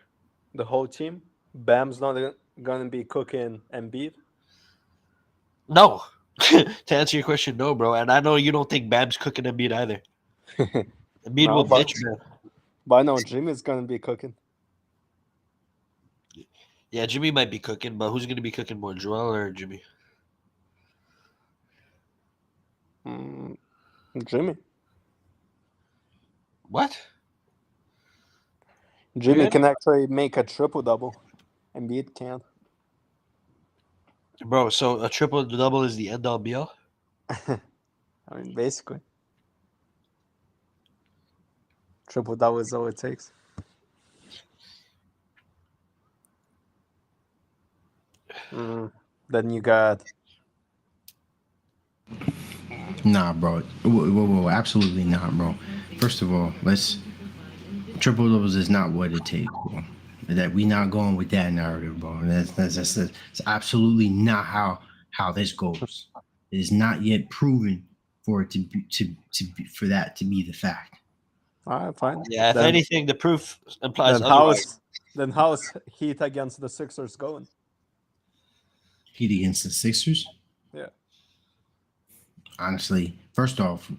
the whole team. Bam's not gonna be cooking Embiid. No. To answer your question, no, bro. And I know you don't think Bam's cooking Embiid either. Embiid No, will but bitch, man. I know Jimmy's gonna be cooking. Yeah, Jimmy might be cooking, but who's gonna be cooking more, Joel or Jimmy? Mm, Jimmy. What? Jimmy Again? can actually make a triple double. Embiid can't. Bro, so a triple double is the end all be all? I mean, basically, triple double is all it takes. Mm, then you got Nah, bro. Whoa, absolutely not, bro. First of all, let's triple doubles is not what it takes, bro. That we not going with that narrative, bro. That's absolutely not how this goes. It is not yet proven for it for that to be the fact. all right, fine. Yeah, if anything, the proof implies Then otherwise. how's Heat against the Sixers going? Heat against the Sixers. Yeah, Honestly, first off,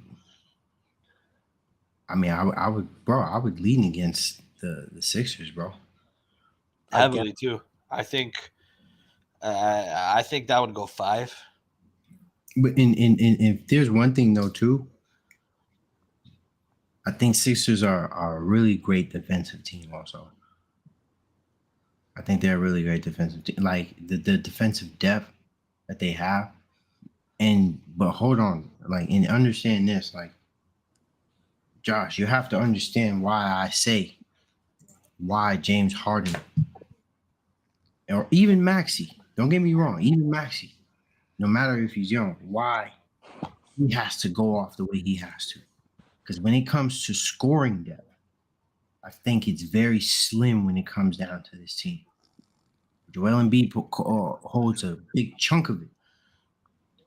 I mean, I would lean against the Sixers, bro. again. Heavily too. I think I think that would go 5. But in if there's one thing though too, I think Sixers are a really great defensive team also. I think they're a really great defensive team. Like the defensive depth that they have. And but hold on, like and understand this, like Josh, you have to understand why I say why James Harden or even Maxi. Don't get me wrong, even Maxi, no matter if he's young, why he has to go off the way he has to. Because when it comes to scoring depth, I think it's very slim when it comes down to this team. Joel Embiid holds a big chunk of it.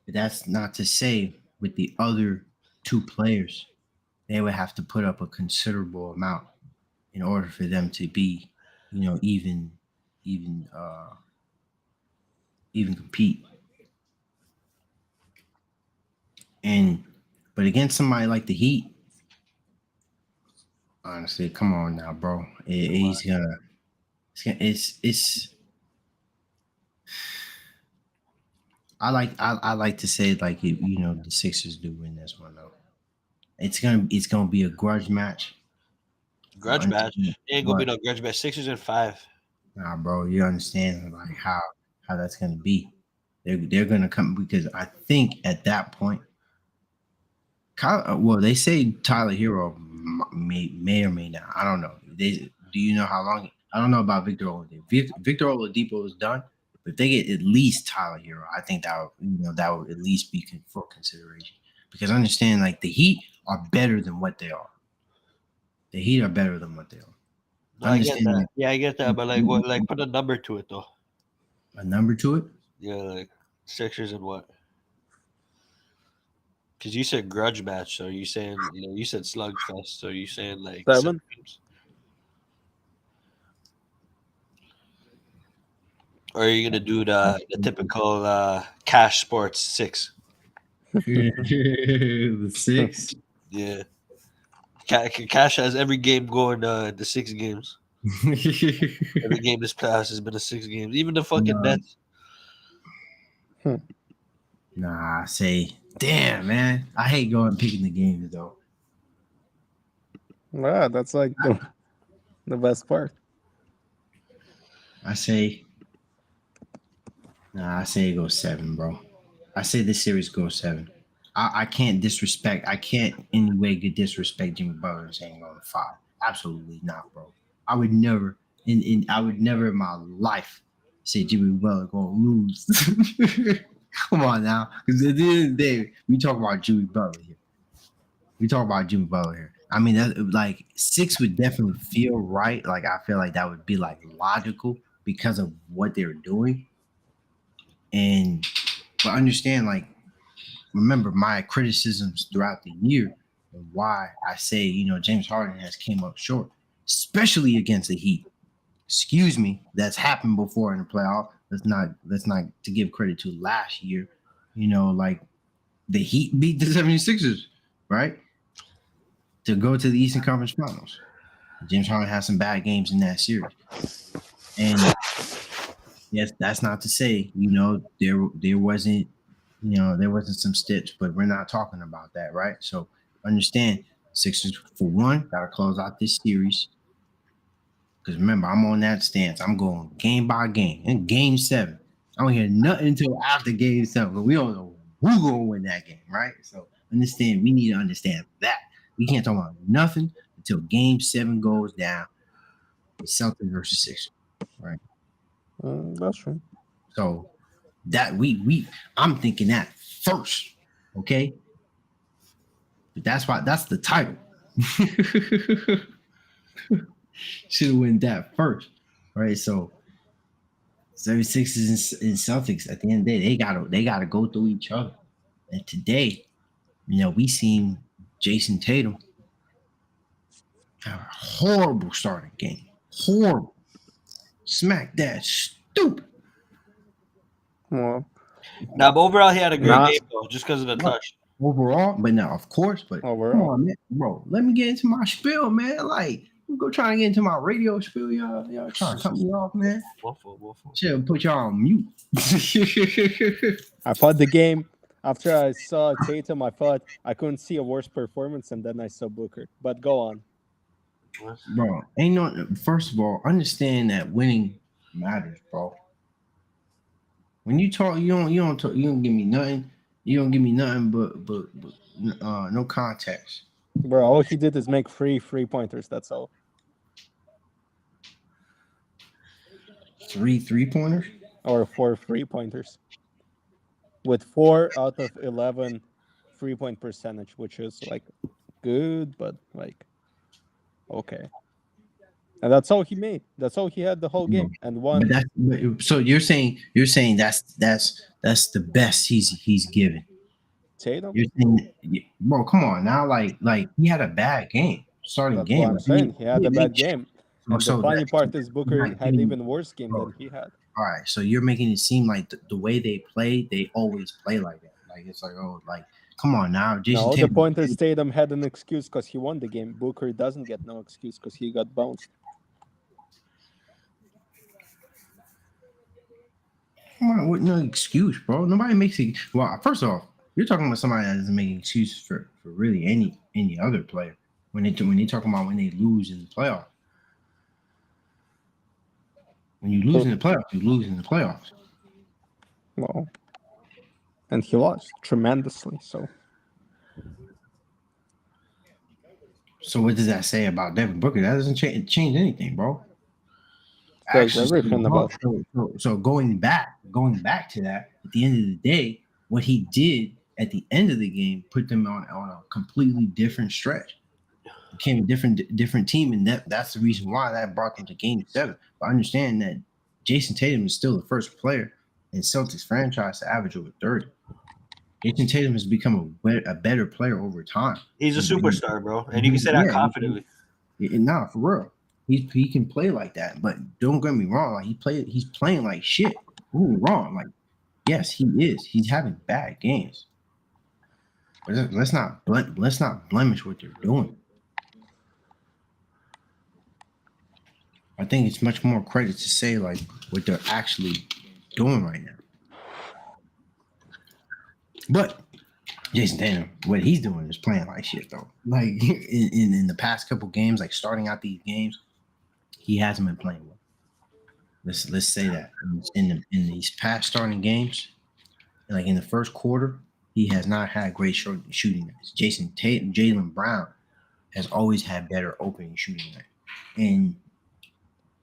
But that's not to say with the other two players, they would have to put up a considerable amount in order for them to be, even even compete. And but against somebody like the Heat, honestly, come on now, bro. It's I like to say like the Sixers do win this one though. It's gonna be a grudge match. Grudge match. It ain't gonna be But no grudge match. Sixers in 5. nah, bro, you understand like how that's gonna be. They're gonna come because I think at that point, well, they say Tyler Hero may or may not. I don't know. Do you know how long? I don't know about Victor Oladipo. Victor Oladipo is done, but if they get at least Tyler Hero, I think that would at least be for consideration. Because understand, like the Heat are better than what they are. The Heat are better than what they are. I get that. Yeah, I get that. But like, what? Like, put a number to it though. A number to it? Yeah, like Sixers and what? Because you said grudge match, so you saying you said slugfest, so you saying like 7. games? Or are you gonna do the typical cash sports 6? The 6. Yeah, cash has every game going the 6 games. Every game this past has been a 6 games. Even the fucking Nets. Nah, I say, damn, man. I hate going picking the games though. Yeah, that's like the best part. I say it goes 7, bro. I say this series goes 7. I can't disrespect. I can't in any way disrespect Jimmy Butler and saying going 5. Absolutely not, bro. I would never, I would never in my life say Jimmy Butler gonna lose. Come on now, because at the end of the day, we talk about Jimmy Butler here. I mean, that, like 6 would definitely feel right. Like I feel like that would be like logical because of what they're doing. But understand, like, remember my criticisms throughout the year and why I say, James Harden has came up short, especially against the Heat. Excuse me, that's happened before in the playoff. Let's not to give credit to last year. Like the Heat beat the 76ers, right? To go to the Eastern Conference Finals. James Harden has some bad games in that series. And yes, that's not to say, there wasn't some steps, but we're not talking about that, right? So understand, Sixers for one gotta close out this series. Because remember, I'm on that stance. I'm going game by game. In game 7, I don't hear nothing until after game 7. But we don't know who's gonna win that game, right? So understand, we need to understand that. We can't talk about nothing until game 7 goes down. Celtics versus Sixers, right? That's true. So that I'm thinking that first, okay? But that's the title. Should have won that first, right? So 76ers and Celtics at the end of the day, they gotta go through each other. And today, we seen Jason Tatum have a horrible starting game. Horrible. Smack that stupid. Well, Now, but overall, he had a great game though, just because of the touch. Overall, but now, of course, but overall. Come on, man, bro. Let me get into my spiel, man. Like, I'm go trying to get into my radio spiel, y'all. Y'all trying to cut me off, man. Waffle. Should put y'all on mute. I thought the game after I saw Tatum, I thought I couldn't see a worse performance, and then I saw Booker. But go on. Bro, ain't no. First of all, understand that winning matters, bro. When you talk, you don't give me nothing. You don't give me nothing but no context. Bro, all he did is make 3 3-pointers. That's all. 3 3-pointers. Or 4 3-pointers. With 4 out of 11 3-point percentage, which is like good, but like okay. And that's all he made. That's all he had the whole game. And But one so you're saying that's the best he's given. Tatum. You're saying, bro, come on now, like he had a bad game, starting That's what game. I'm saying. He had a bad game. And the So funny that part is Booker not had giving- even worse game bro, than he had. all right, so you're making it seem like the way they play, they always play like that. Like it's like, oh, like come on now, Jason No, the Tatum. point is Tatum had an excuse because he won the game. Booker doesn't get no excuse because he got bounced. Come on, with no excuse, bro. Nobody makes it. Well, first off, you're talking about somebody that doesn't make excuses for really any other player when they talk about when they lose in the playoffs. When you lose in the playoffs, you lose in the playoffs. Well, and he lost tremendously. So what does that say about Devin Booker? That doesn't change anything, bro. Says everything about. So going back to that, at the end of the day, what he did at the end of the game put them on a completely different stretch. Became a different team, and that's the reason why that brought them to Game 7. But understand that Jason Tatum is still the first player in Celtics franchise to average over 30. Jason Tatum has become a better player over time. He's a superstar, bro, and you can say that confidently. Nah, for real. He can play like that, but don't get me wrong. Like he's playing like shit. Don't get me wrong. Like, yes, he is. He's having bad games, but let's not blemish what they're doing. I think it's much more credit to say like what they're actually doing right now. But Jason Tatum, what he's doing is playing like shit though. Like in the past couple games, like starting out these games, he hasn't been playing well. Let's say that in these past starting games, like in the first quarter, he has not had great shooting nights. Jason Tatum, Jaylen Brown has always had better opening shooting nights. And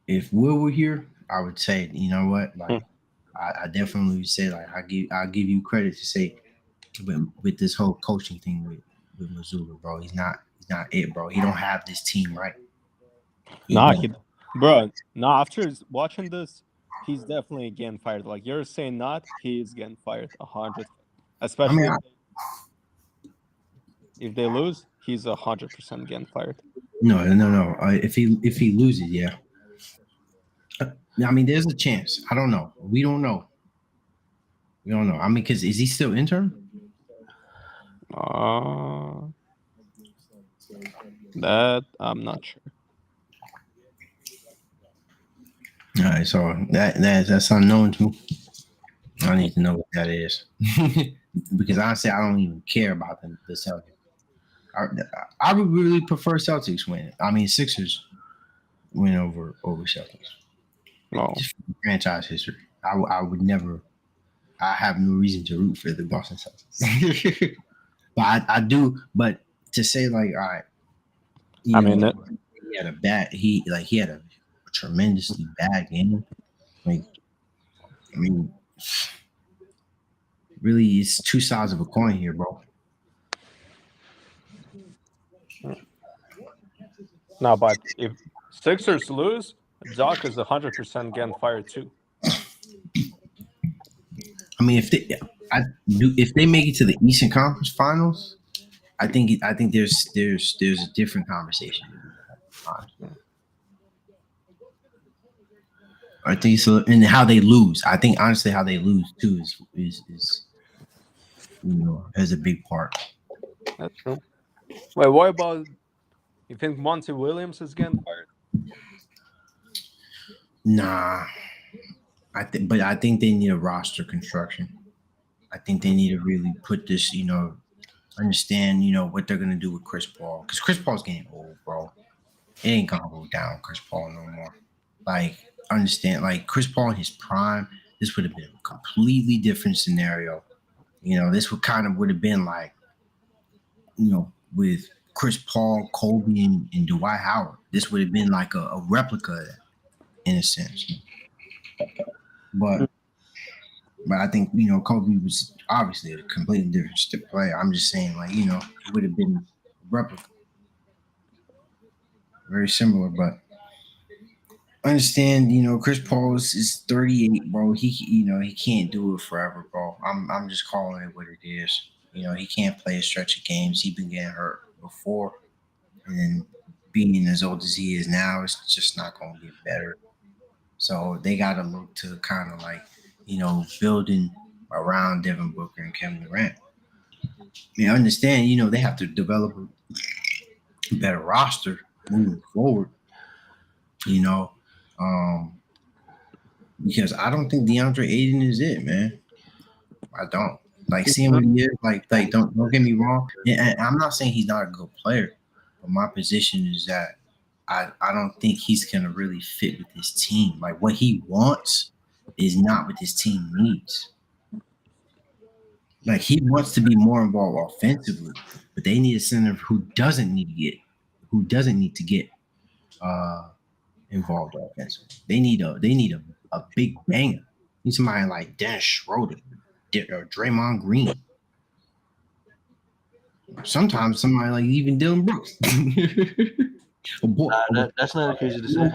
if Will were here, I would say, you know what, like I definitely would say like I'll give you credit to say with this whole coaching thing with Missoula, bro. He's not it, bro. He don't have this team right. Bro, after watching this, he's definitely getting fired. Like you're saying not, he's getting fired 100. Especially if they lose, he's 100% getting fired. No. If he loses, yeah. I mean, there's a chance. I don't know. We don't know. I mean, because is he still intern? That I'm not sure. All right, so that's unknown to me. I need to know what that is because honestly, I don't even care about the Celtics. I would really prefer Celtics win. I mean, Sixers win over Celtics. No, just franchise history. I would never. I have no reason to root for the Boston Celtics, but I do. But to say like, all right, he had a tremendously bad game. Like, I mean, really, it's two sides of a coin here, bro. No, but if Sixers lose, Doc is 100% getting fired too. I mean, if they make it to the Eastern Conference Finals, I think there's a different conversation. I think so, and how they lose. I think honestly, how they lose too is has a big part. That's true. Wait, what about? You think Monty Williams is getting fired? Nah, I think they need a roster construction. I think they need to really put this, understand, what they're gonna do with Chris Paul, because Chris Paul's getting old, bro. It ain't gonna go down Chris Paul no more. Like understand, like Chris Paul in his prime, this would have been a completely different scenario. This would have been like, with Chris Paul, Kobe, and Dwight Howard. This would have been like a replica of that in a sense. But I think, Kobe was obviously a completely different player. I'm just saying, like, it would have been a replica. Very similar, but I understand, Chris Paul is 38, bro. He can't do it forever, bro. I'm just calling it what it is. He can't play a stretch of games. He's been getting hurt before, and then being as old as he is now, it's just not going to get better. So they got to look to kind of like, building around Devin Booker and Kevin Durant. I understand, they have to develop a better roster moving forward. Because I don't think DeAndre Ayton is it, man. I don't like seeing what he is. Like don't get me wrong. And I'm not saying he's not a good player, but my position is that I don't think he's gonna really fit with his team. Like what he wants is not what his team needs. Like he wants to be more involved offensively, but they need a center who doesn't need to get involved offensively. They need a big banger. Need somebody like Dennis Schroeder or Draymond Green. Sometimes somebody like even Dylan Brooks. That's not crazy to say.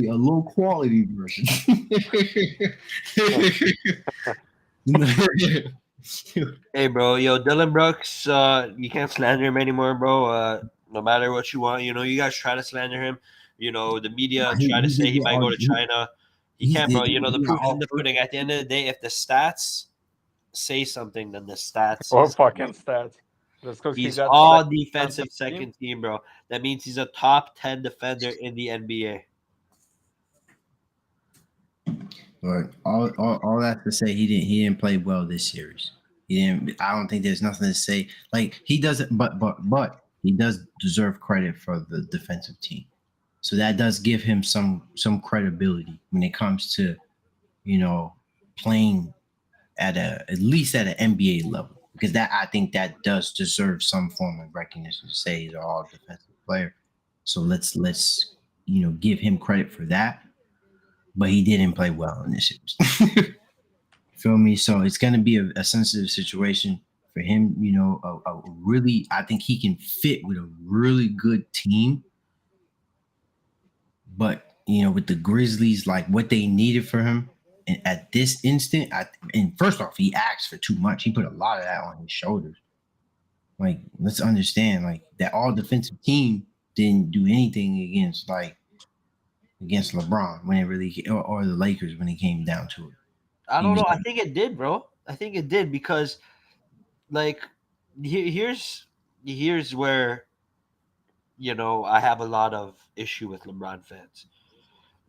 A low quality version. Hey, bro, Dylan Brooks, you can't slander him anymore, bro. No matter what you want, you guys try to slander him. The media try to say he might go to China. He can't, bro. The proof is in the pudding. At the end of the day, if the stats say something, then the stats. Or fucking stats. He's all defensive second team, bro. That means he's a top 10 defender in the NBA. But all that to say, he didn't play well this series. He didn't. I don't think there's nothing to say. Like he doesn't, but he does deserve credit for the defensive team. So that does give him some credibility when it comes to, playing at least at an NBA level, because I think that does deserve some form of recognition to say he's an all defensive player. So let's give him credit for that. But he didn't play well in this series. Feel me? So it's gonna be a sensitive situation for him. Really, I think he can fit with a really good team. But with the Grizzlies, like what they needed for him, and at this instant, and first off, he asked for too much. He put a lot of that on his shoulders. Like, let's understand, like that all defensive team didn't do anything against LeBron when it really, or the Lakers when it came down to it. I don't know. I think it did, bro. I think it did because, like, here's where, I have a lot of issue with LeBron fans.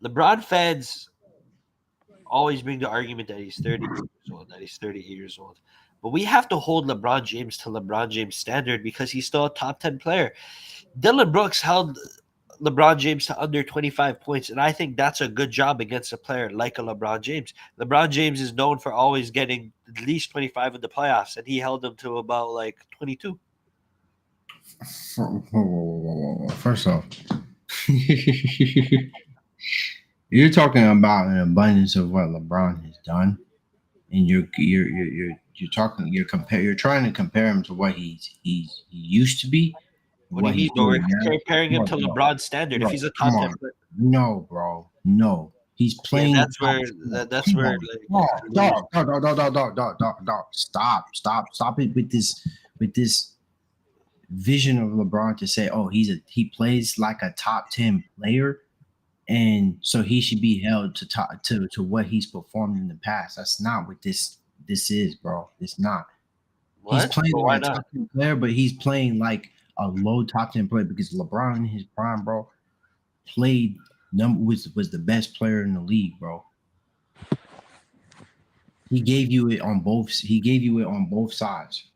LeBron fans always bring the argument that he's 30 years old, that he's 38 years old. But we have to hold LeBron James to LeBron James standard because he's still a top 10 player. Dylan Brooks held LeBron James to under 25 points, and I think that's a good job against a player like a LeBron James. LeBron James is known for always getting at least 25 in the playoffs, and he held them to about like 22. Whoa. First off, you're talking about an abundance of what LeBron has done, and you're trying to compare him to what he used to be. What do you mean, bro? We're comparing him to LeBron's standard. If he's a top 10 player. No, bro. No. He's playing. Yeah, that's where dog. Stop it with this vision of LeBron to say, oh, he plays like a top 10 player, and so he should be held to what he's performed in the past. That's not what this is, bro. It's not. What? He's playing like a top 10 player, but he's playing like a low top 10 player because LeBron in his prime, bro, was the best player in the league, bro. He gave you it on both sides.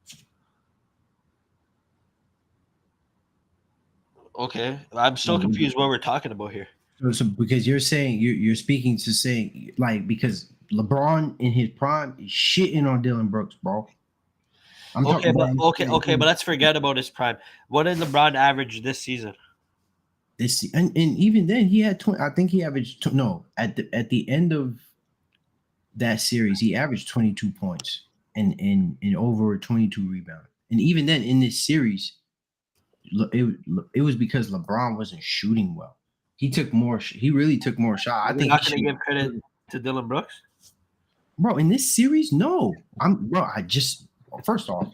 Okay. I'm still confused what we're talking about here. So because you're saying you're speaking to saying like because LeBron in his prime is shitting on Dylan Brooks, bro. I'm talking about But let's forget about his prime. What did LeBron average this season? this, and even then he had 20. I think he averaged no at the end of that series he averaged 22 points and over 22 rebounds. And even then in this series, it was because LeBron wasn't shooting well. He took more. He really took more shots. I You're think not he going to should. give credit to Dylan Brooks? Bro, in this series, no. I just first off,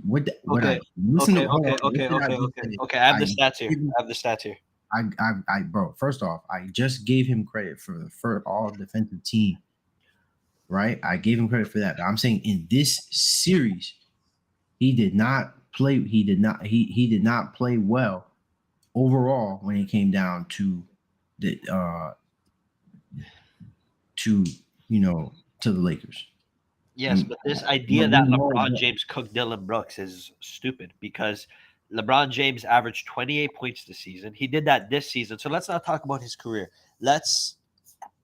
what I listen to hold on, listen, I just said, Okay, I have the I stats here. give him- I have the stats here. bro, first off, I just gave him credit for the first all defensive team, right? I gave him credit for that. But I'm saying in this series, he did not play. He did not play well overall when it came down to the to to the Lakers. Yes, but this idea that LeBron James cooked Dylan Brooks is stupid because LeBron James averaged 28 points this season. He did that this season. So let's not talk about his career. Let's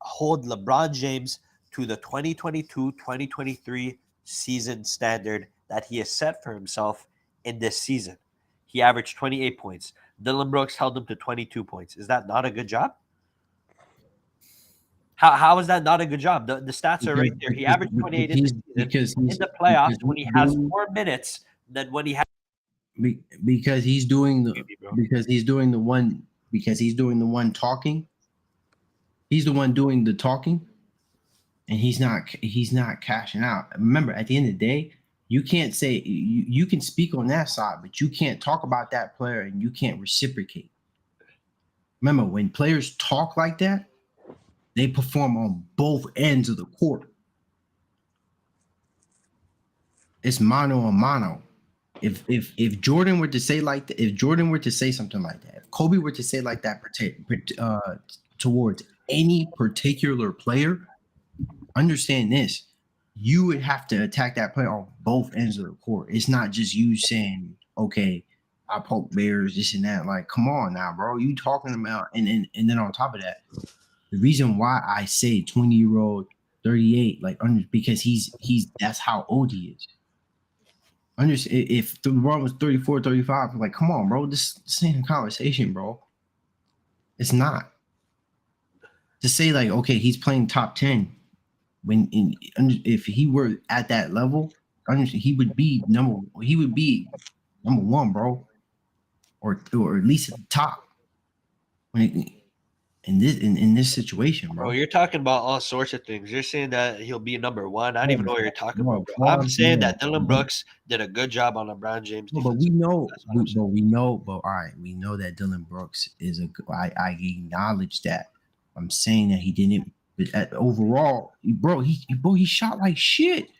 hold LeBron James to the 2022-2023 season standard that he has set for himself in this season. He averaged 28 points. Dylan Brooks held him to 22 points. Is that not a good job? How is that not a good job? The stats are right there. He averaged 28 in the season. In the playoffs, when he has more minutes than when he has. Because he's doing the one talking. He's the one doing the talking, and he's not cashing out. Remember, at the end of the day, you can't say you can speak on that side, but you can't talk about that player and you can't reciprocate. Remember, when players talk like that, they perform on both ends of the court. It's mano a mano. If Jordan were to say like that, if Jordan were to say something like that, if Kobe were to say like that towards any particular player, understand this: you would have to attack that player on both ends of the court. It's not just you saying, "Okay, I poke bears, this and that." Like, come on now, bro. You talking about and then on top of that, the reason why I say 20-year-old, 38, like because he's that's how old he is. Understand if LeBron was 34, 35, I'm like, come on, bro. This ain't a conversation, bro. It's not. To say like, okay, he's playing top 10 if he were at that level, he would be number one, bro. Or at least at the top. In this situation, bro. You're talking about all sorts of things. You're saying that he'll be number one. I don't even know what you're talking about, bro. I'm saying that Dylan Brooks did a good job on LeBron James. But we know that Dylan Brooks is I acknowledge that. I'm saying that he didn't. But overall, he shot like shit,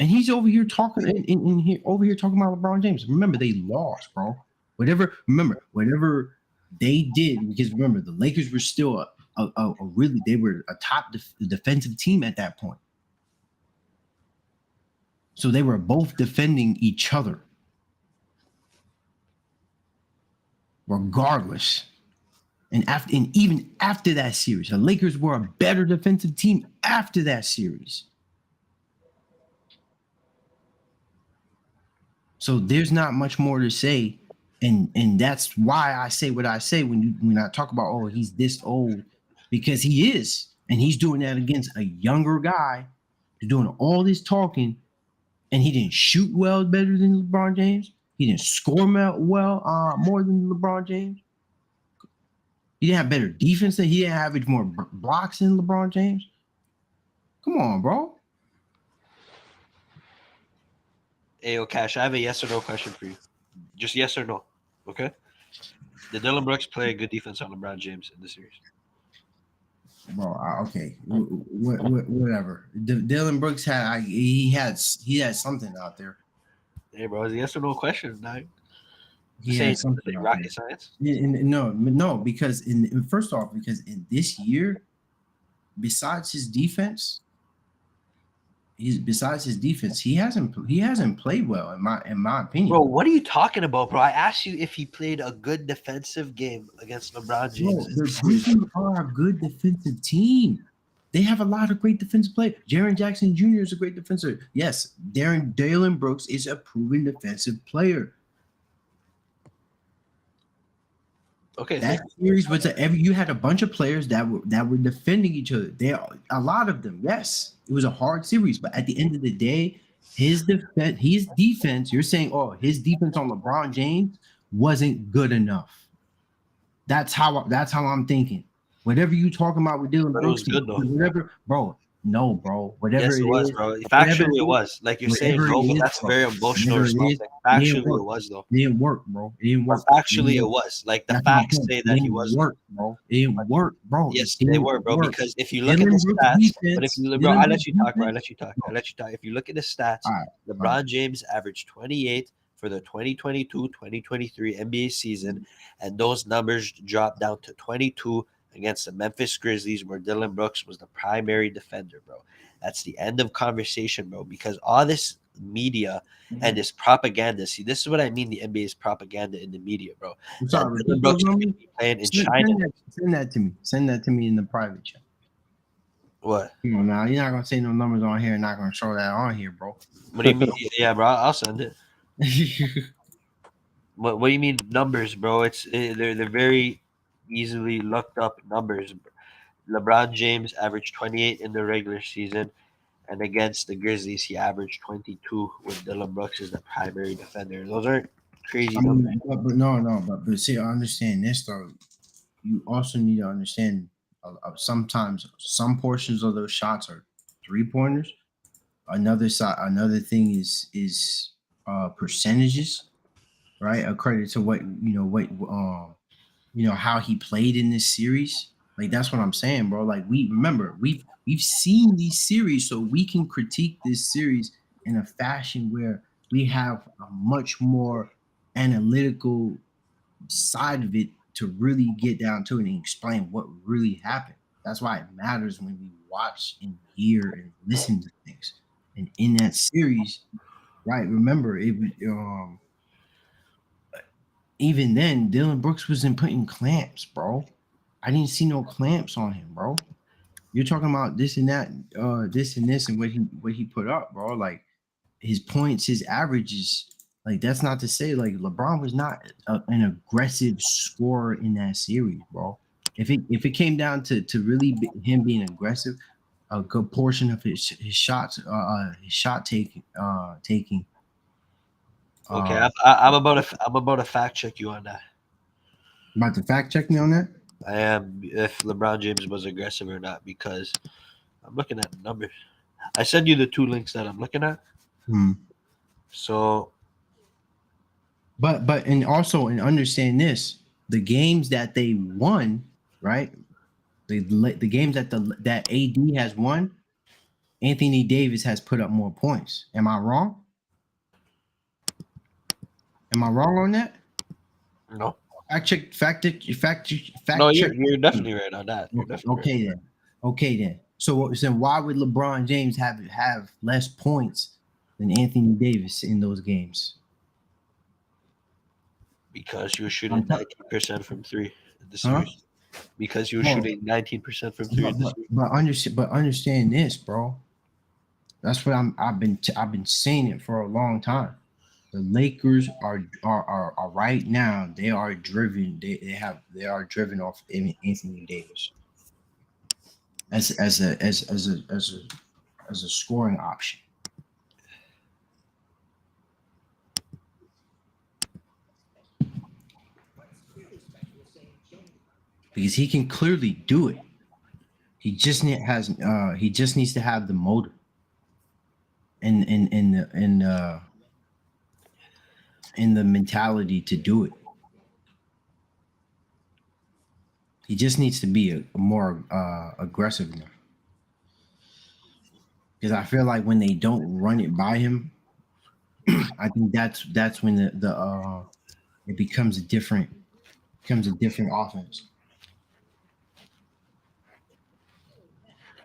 and he's over here talking talking about LeBron James. Remember, they lost, bro. Whatever they did, because remember the Lakers were still they were a top defensive team at that point. So they were both defending each other. Regardless. And even after that series, the Lakers were a better defensive team after that series. So there's not much more to say. And that's why I say what I say when I talk about, oh, he's this old, because he is. And he's doing that against a younger guy, doing all this talking, and he didn't shoot well better than LeBron James. He didn't score well more than LeBron James. He didn't have better defense than he didn't average more blocks than LeBron James. Come on, bro. Hey, Cash, I have a yes or no question for you. Just yes or no, okay? Did Dylan Brooks play good defense on LeBron James in the series? Bro, okay, whatever. Dylan Brooks had something out there. Hey, bro, it's a yes or no question, now. He had something out rocket there. Science? No, because first off, because in this year, besides his defense, he's besides his defense, he hasn't played well in my opinion. Bro, what are you talking about, bro? I asked you if he played a good defensive game against LeBron James. Bro, the Grizzlies are a good defensive team. They have a lot of great defensive players. Jaren Jackson Jr. is a great defender. Yes, Dalen Brooks is a proven defensive player. Okay, That series was you had a bunch of players that were defending each other. A lot of them. Yes, it was a hard series, but at the end of the day, his defense. You're saying, oh, his defense on LeBron James wasn't good enough. That's how I'm thinking. Whatever you talking about with Dylan but it was Brooks, good though. whatever, bro. No, bro. Whatever Yes, it was, is, bro. Factually, it was. Like you're saying, whatever bro, it but is, that's a bro. very emotional Whatever it response. is, Like, it didn't factually, work. it was though. It didn't work, bro. It didn't But work. factually, It it was. Like the That's my facts point. say It that he didn't was. work, bro. It didn't work, bro. Yes, It they didn't were, bro. work. Because if you look at the Dylan Brooks stats, but if defense, you, bro, Dylan I let Brooks you talk, bro. I defense- let you talk. I let you talk. If you look at the stats, All right. LeBron James averaged 28 for the 2022-2023 NBA season, and those numbers dropped down to 22 against the Memphis Grizzlies, where Dylan Brooks was the primary defender, bro. That's the end of conversation, bro. Because all this media and this propaganda. See, this is what I mean. The NBA is propaganda in the media, bro. I'm That sorry. Dylan Brooks is going to be playing in China. Send that to me. Send that to me in the private chat. What? Come on now. You're not gonna say no numbers on here and not gonna show that on here, bro. What do you mean? Yeah, bro. I'll send it. What do you mean numbers, bro? They're very easily looked up numbers. LeBron James averaged 28 in the regular season, and against the Grizzlies, he averaged 22 with Dylan Brooks as the primary defender. Those aren't crazy numbers. But see, I understand this though. You also need to understand sometimes some portions of those shots are 3-pointers. Another thing is percentages, right? According to how he played in this series. Like that's what I'm saying, bro. Like we've seen these series, so we can critique this series in a fashion where we have a much more analytical side of it to really get down to it and explain what really happened. That's why it matters when we watch and hear and listen to things. And in that series, right? Remember, even then, Dylan Brooks wasn't putting clamps, bro. I didn't see no clamps on him, bro. You're talking about this and that, this and this, and what he put up, bro. Like his points, his averages. Like that's not to say like LeBron was not an aggressive scorer in that series, bro. If it came down to really him being aggressive, a good portion of his shots, his shot taking. Okay, I'm about to fact check you on that. About to fact check me on that. I am if LeBron James was aggressive or not because I'm looking at the numbers. I send you the two links that I'm looking at. So, but and also and understand this: the games that they won, right? The games that AD has won, Anthony Davis has put up more points. Am I wrong? Am I wrong on that? no. Fact No, check. you're definitely right on that. Okay, then. Okay, then. So why would LeBron James have less points than Anthony Davis in those games? Because you were shooting 19% from three in the series. Because you were shooting 19% from three in the series. But understand this, bro. That's what I've been saying it for a long time. The Lakers are right now. They are driven. They are driven off Anthony Davis as a scoring option. Because he can clearly do it. He just needs to have the motor and the mentality to do it. He just needs to be a more aggressive enough. Because I feel like when they don't run it by him, I think that's when it becomes a different offense.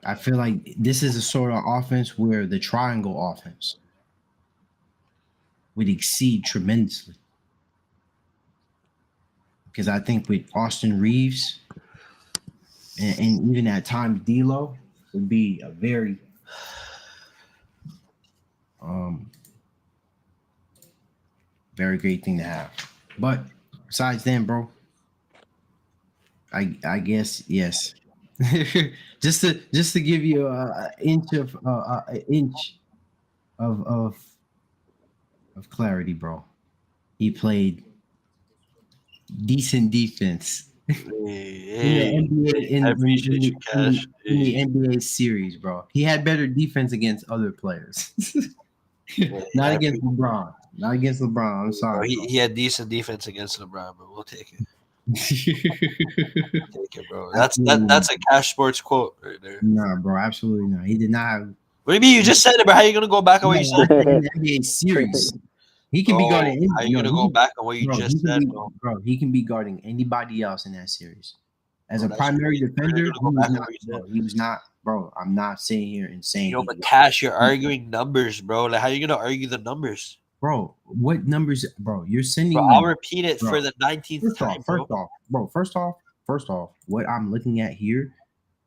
I feel like this is a sort of offense where the triangle offense would exceed tremendously. Because I think with Austin Reeves and even at times D'Lo would be a very very great thing to have. But besides then, bro, I guess yes. just to give you an inch of clarity, bro. He played decent defense in the NBA I appreciate you, Cash. in the NBA series, bro. He had better defense against other players. Not against LeBron. Not against LeBron. I'm sorry. He had decent defense against LeBron, but we'll take it. Take it, bro. That's a Cash Sports quote right there. Nah, bro, absolutely not. He did not have. What do you mean? You just said it, but how are you gonna go back on what you said? In the NBA series. He can be guarding. How are you gonna go back on what you just said, bro? He can be guarding anybody else in that series. As Bro, a primary defender, he was not, bro. I'm not sitting here and saying. But Cash, you're arguing numbers, bro. Like, how are you gonna argue the numbers? Bro, what numbers, bro? You're sending. Bro, I'll repeat it for the 19th time. First off, what I'm looking at here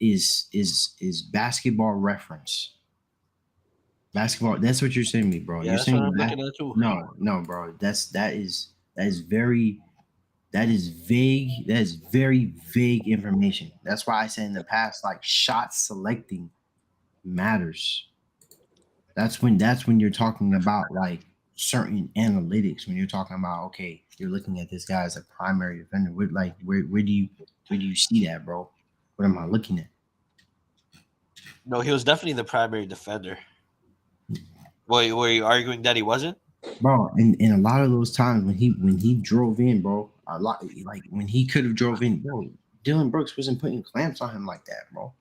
is basketball reference. Basketball. That's what you're sending me, bro. Yeah, you're saying what I'm looking at too. No, bro. That is very vague. That is very vague information. That's why I said in the past, like shot selecting matters. That's when you're talking about like certain analytics. When you're talking about, okay, you're looking at this guy as a primary defender. Where do you see that, bro? What am I looking at? No, he was definitely the primary defender. Were you arguing that he wasn't? Bro, and a lot of those times when he drove in, bro, a lot like when he could have drove in, bro, Dylan Brooks wasn't putting clamps on him like that, bro.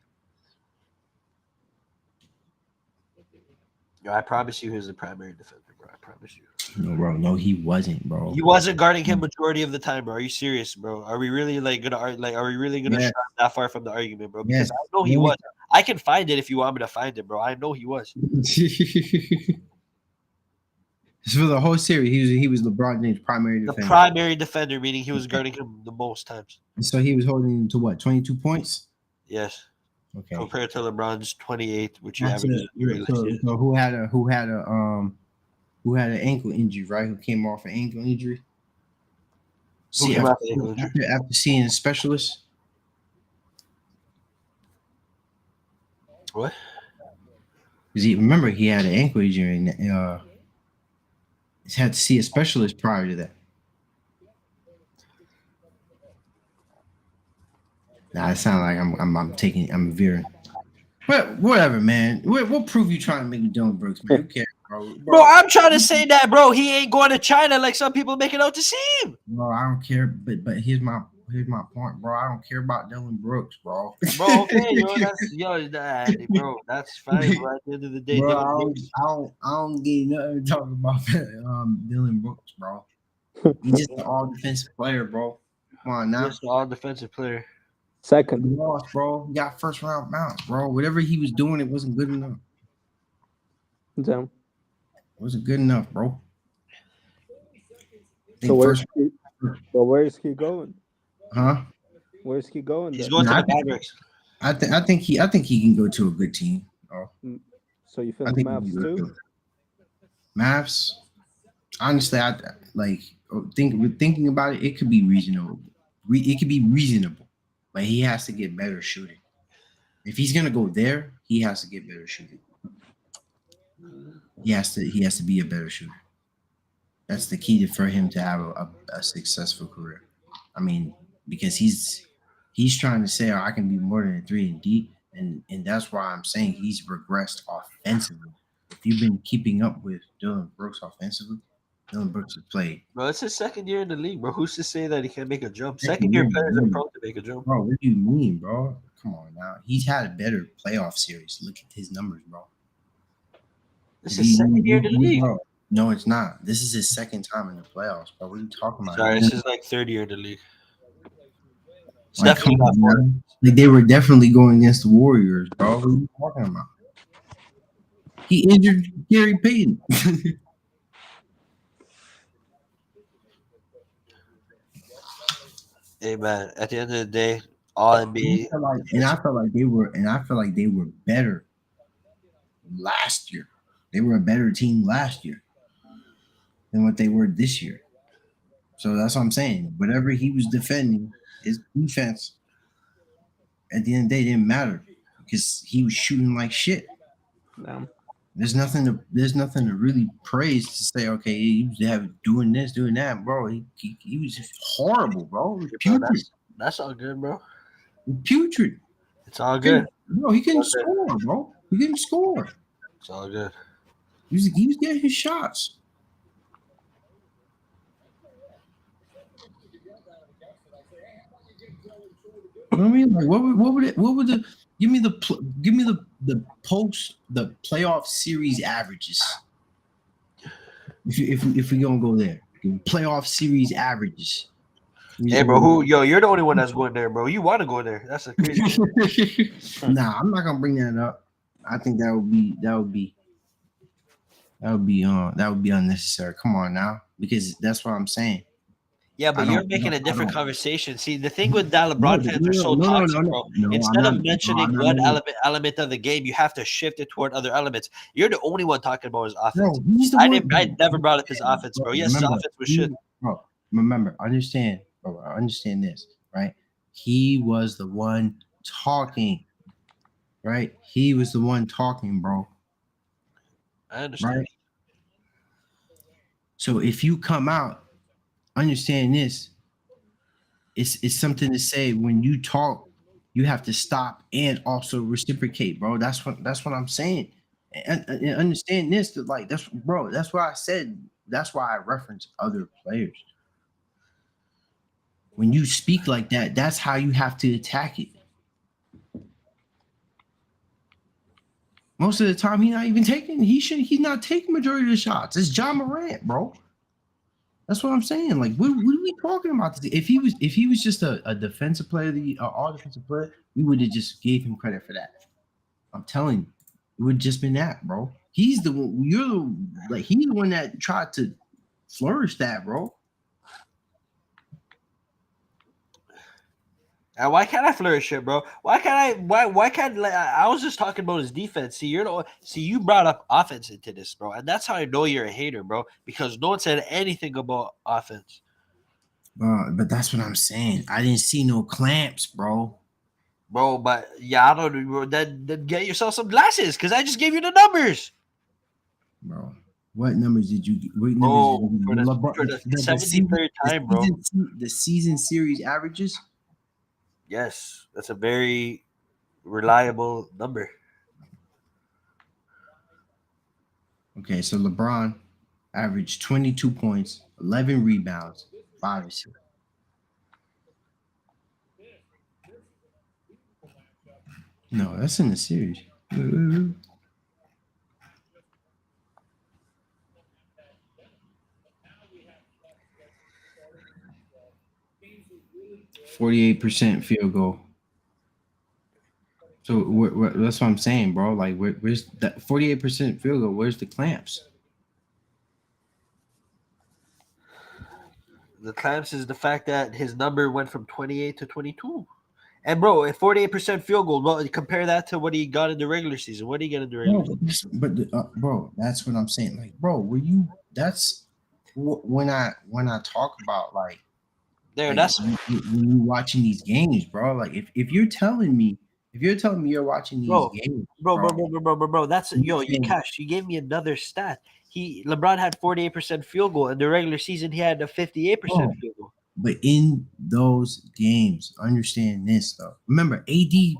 Yo, I promise you he was the primary defender, bro. I promise you. No, bro. No, he wasn't, bro. He wasn't guarding him majority of the time, bro. Are you serious, bro? Are we really gonna start that far from the argument, bro? Because I know he was. I can find it if you want me to find it, bro. I know he was. For the whole series, he was LeBron James' primary defender. The primary defender, meaning he was guarding him the most times. So he was holding him to what, 22 points? Yes. Okay. Compared to LeBron's 28, which you have. So who had an ankle injury, right? Who came off an ankle injury? After seeing a specialist. What? Because remember he had an ankle injury and had to see a specialist prior to that. Nah, it sounds like I'm veering. But whatever, man. What proof you trying to make Dylan Brooks, man? Who cares, bro? Bro, I'm trying to say that, bro. He ain't going to China like some people make it out to seem. Bro, I don't care. But here's my point, bro. I don't care about Dylan Brooks, bro. Bro, okay, bro, that's fine. Bro, at the end of the day, bro, I don't get nothing to talk about Dylan Brooks, bro. He's just an all defensive player, bro. Come on now. Just an all defensive player. Second. He lost, bro. He got first round bounce, bro. Whatever he was doing, it wasn't good enough. Damn. It wasn't good enough, bro. So where is he going? Huh? Where's he going? He's going to the Mavericks. I think he can go to a good team. Oh. So you feel the Mavs too? Mavs, honestly, thinking about it, it could be reasonable. It could be reasonable, but he has to get better shooting. If he's gonna go there, he has to get better shooting. He has to be a better shooter. That's the key for him to have a successful career. I mean, because he's trying to say, I can be more than a 3-and-D, and that's why I'm saying he's regressed offensively. If you've been keeping up with Dylan Brooks offensively, Dylan Brooks has played. Bro, it's his second year in the league, bro. Who's to say that he can't make a jump? Second year players are prone to make a jump. Bro, what do you mean, bro? Come on now. He's had a better playoff series. Look at his numbers, bro. This is second year in the league. Bro, no, it's not. This is his second time in the playoffs, bro. What are you talking about? Sorry, this is like third year in the league. It's definitely not for him. Like they were definitely going against the Warriors, bro. What are you talking about? He injured Gary Payton. Hey man, at the end of the day, all NBA. I felt like they were better last year. They were a better team last year than what they were this year. So that's what I'm saying. Whatever he was defending, his defense at the end of the day didn't matter because he was shooting like shit. No. There's nothing to really praise to say, okay, he was doing this, doing that, bro. He was horrible, bro. It was putrid. That's all good, bro. Putrid. It's all good. No, he couldn't score, bro. He couldn't score. It's all good. He was getting his shots. You know what I mean? Like, what would the give me the playoff series averages? If we gonna go there, playoff series averages. Hey, bro, you're the only one that's going there, bro. You want to go there? That's a crazy shit. Nah, I'm not gonna bring that up. I think that would be unnecessary. Come on now, because that's what I'm saying. Yeah, but you're making a different conversation. See, the thing with that LeBron fans are so toxic, bro. Instead of mentioning one element of the game, you have to shift it toward other elements. You're the only one talking about his offense. I never brought up his offense, bro. Yes, his offense was shit. Bro, remember, understand this, right? He was the one talking, right? He was the one talking, bro. I understand. Right? So if you come out, understand this. It's something to say when you talk, you have to stop and also reciprocate, bro. That's what I'm saying. And understand this, that like that's why I said that's why I reference other players. When you speak like that, that's how you have to attack it. Most of the time, he's not taking majority of the shots. It's John Morant, bro. That's what I'm saying. Like, what are we talking about? If he was just a defensive player, all defensive player, we would have just gave him credit for that. I'm telling you, it would have just been that, bro. He's the one. He's the one that tried to flourish that, bro. And why can't I flourish it, bro? Why can't I was just talking about his defense. See, you brought up offense into this, bro. And that's how I know you're a hater, bro, because no one said anything about offense. But that's what I'm saying. I didn't see no clamps, bro. Bro, but yeah, I don't know, bro. Then get yourself some glasses, because I just gave you the numbers. Bro, what numbers did you get? For the 73rd time, bro. The season series averages? Yes, that's a very reliable number. Okay, so LeBron averaged 22 points, 11 rebounds, 5 assists. No, that's in the series. 48% field goal. So that's what I'm saying, bro. Like, where's that 48% field goal? Where's the clamps? The clamps is the fact that his number went from 28 to 22. And bro, a 48% field goal. Well, compare that to what he got in the regular season. What did he get in the regular season? But bro, that's what I'm saying. Like, bro, that's when I talk about like. That's when you're watching these games, bro. Like if you're telling me you're watching these games, bro. That's Cash. You gave me another stat. LeBron had 48% field goal in the regular season. He had a 58% field goal. But in those games, understand this though. Remember, AD didn't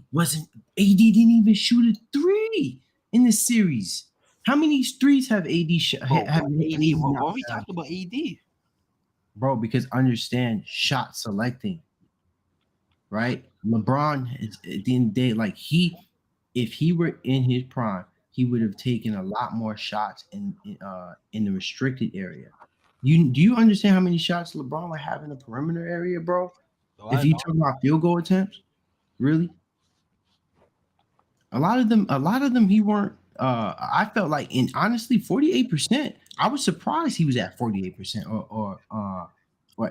even shoot a 3 in the series. How many threes have AD shot? Why are we talking about AD? Bro, because understand shot selecting, right? LeBron is at the end of the day, like if he were in his prime, he would have taken a lot more shots in the restricted area. Do you understand how many shots LeBron would have in the perimeter area, bro? If you talk about field goal attempts, really, a lot of them, he weren't. I felt like, in honestly, 48%. I was surprised he was at 48%, or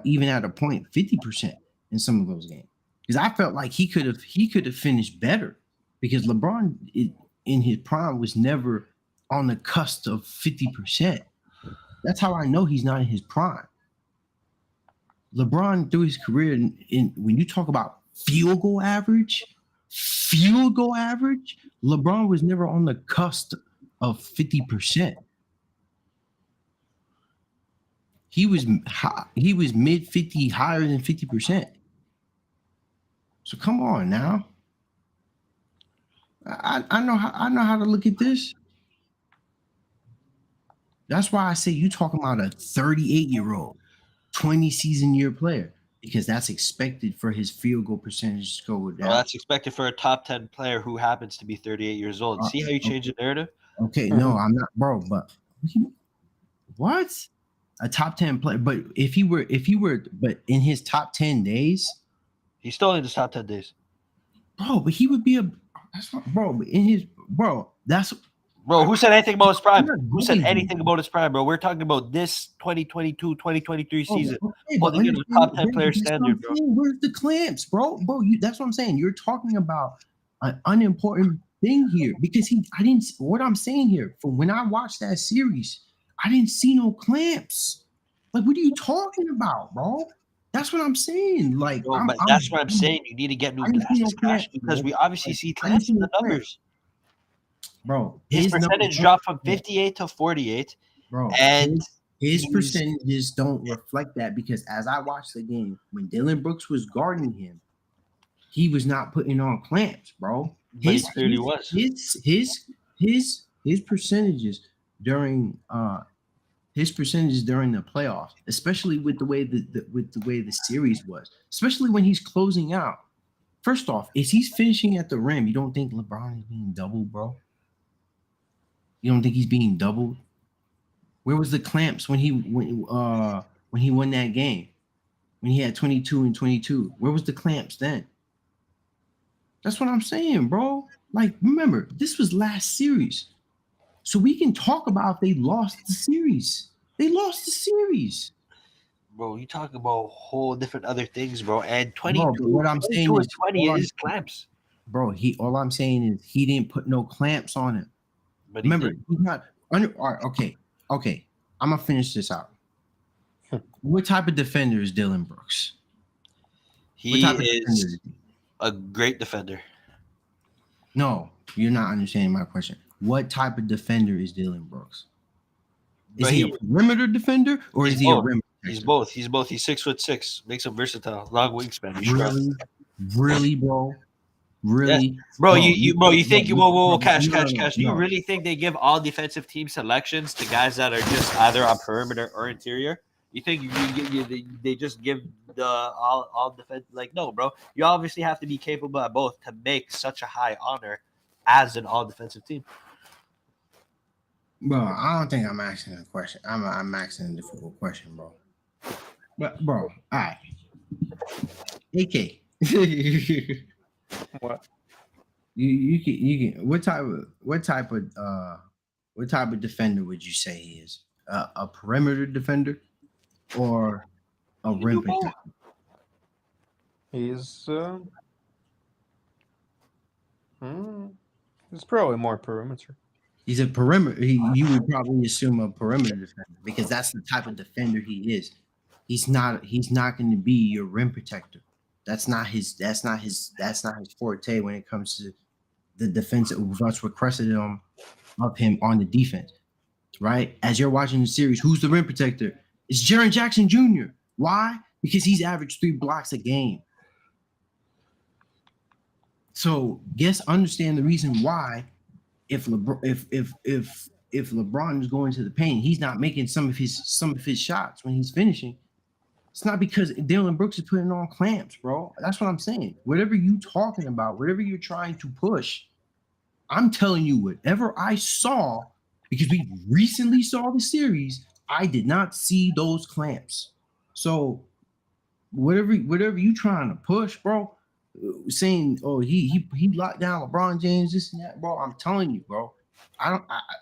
even at a point 50% in some of those games, because I felt like he could have finished better, because LeBron in his prime was never on the cusp of 50%. That's how I know he's not in his prime. LeBron, through his career, in when you talk about field goal average, LeBron was never on the cusp of 50%. He was mid 50, higher than 50%. So come on now. I know how to look at this. That's why I say you talking about a 38-year-old, 20-season-year player, because that's expected for his field goal percentage to go down. Well, that's expected for a top 10 player who happens to be 38 years old. See how you change the narrative? Okay, no, I'm not, bro. But what? A top 10 player? But if he were, but in his top 10 days, he's still in his top 10 days, bro. But he would be a. That's what, bro. But in his, bro. That's. Bro, who said anything about his prime? Who said anything about his prime, bro? We're talking about this 2022-2023 season. Okay, holding in a top 10 player standard, bro. Where's the clamps, bro? That's what I'm saying. You're talking about an unimportant thing here, because what I'm saying here, from when I watched that series, I didn't see no clamps. Like, what are you talking about, bro? That's what I'm saying. Like, bro, that's what I'm saying. You need to get new glasses, Cash, because we obviously see clamps in the numbers. Bro, his percentage dropped from 58 to 48. Bro, and his percentages don't reflect that, because as I watched the game, when Dylan Brooks was guarding him, he was not putting on clamps, bro. His percentages during the playoffs, especially with the way the series was, especially when he's closing out. First off, is he's finishing at the rim? You don't think LeBron is being doubled, bro? You don't think he's being doubled? Where was the clamps when he won that game? When he had 22 and 22, where was the clamps then? That's what I'm saying, bro. Like, remember, this was last series, so we can talk about if they lost the series. They lost the series, bro. You talk about whole different other things, bro. And 22, bro, what I'm saying is 20 is clamps, bro. All I'm saying is he didn't put no clamps on it. But remember, he's not under. All right, okay. I'm gonna finish this out. What type of defender is Dylan Brooks? He is a great defender. No, you're not understanding my question. What type of defender is Dylan Brooks? Is he a perimeter defender, or is he a rim protector? He's both. He's 6'6", makes him versatile, long wingspan. Really, bro. Really, yes. Bro, you think Cash. Do you really think they give all defensive team selections to guys that are just either on perimeter or interior? You think they just give the all defense? Like, no, bro. You obviously have to be capable at both to make such a high honor as an all defensive team. Bro, I don't think I'm asking a question. I'm asking a difficult question, bro. But bro, all right, AK. What? You can what type of defender would you say he is? A perimeter defender or a rim protector? He's probably more perimeter. He's a perimeter. You would probably assume a perimeter defender, because that's the type of defender he is. He's not going to be your rim protector. That's not his forte when it comes to the defensive. What's requested of him on the defense, right? As you're watching the series, who's the rim protector? It's Jaren Jackson Jr. Why? Because he's averaged 3 blocks a game. So understand the reason why. If LeBron is going to the paint, he's not making some of his shots when he's finishing. It's not because Dylan Brooks is putting on clamps, bro. That's what I'm saying. Whatever you talking about, whatever you're trying to push, I'm telling you whatever I saw, because we recently saw the series, I did not see those clamps. So whatever you trying to push, bro. Saying, oh, he locked down LeBron James, this and that, bro. I'm telling you, bro.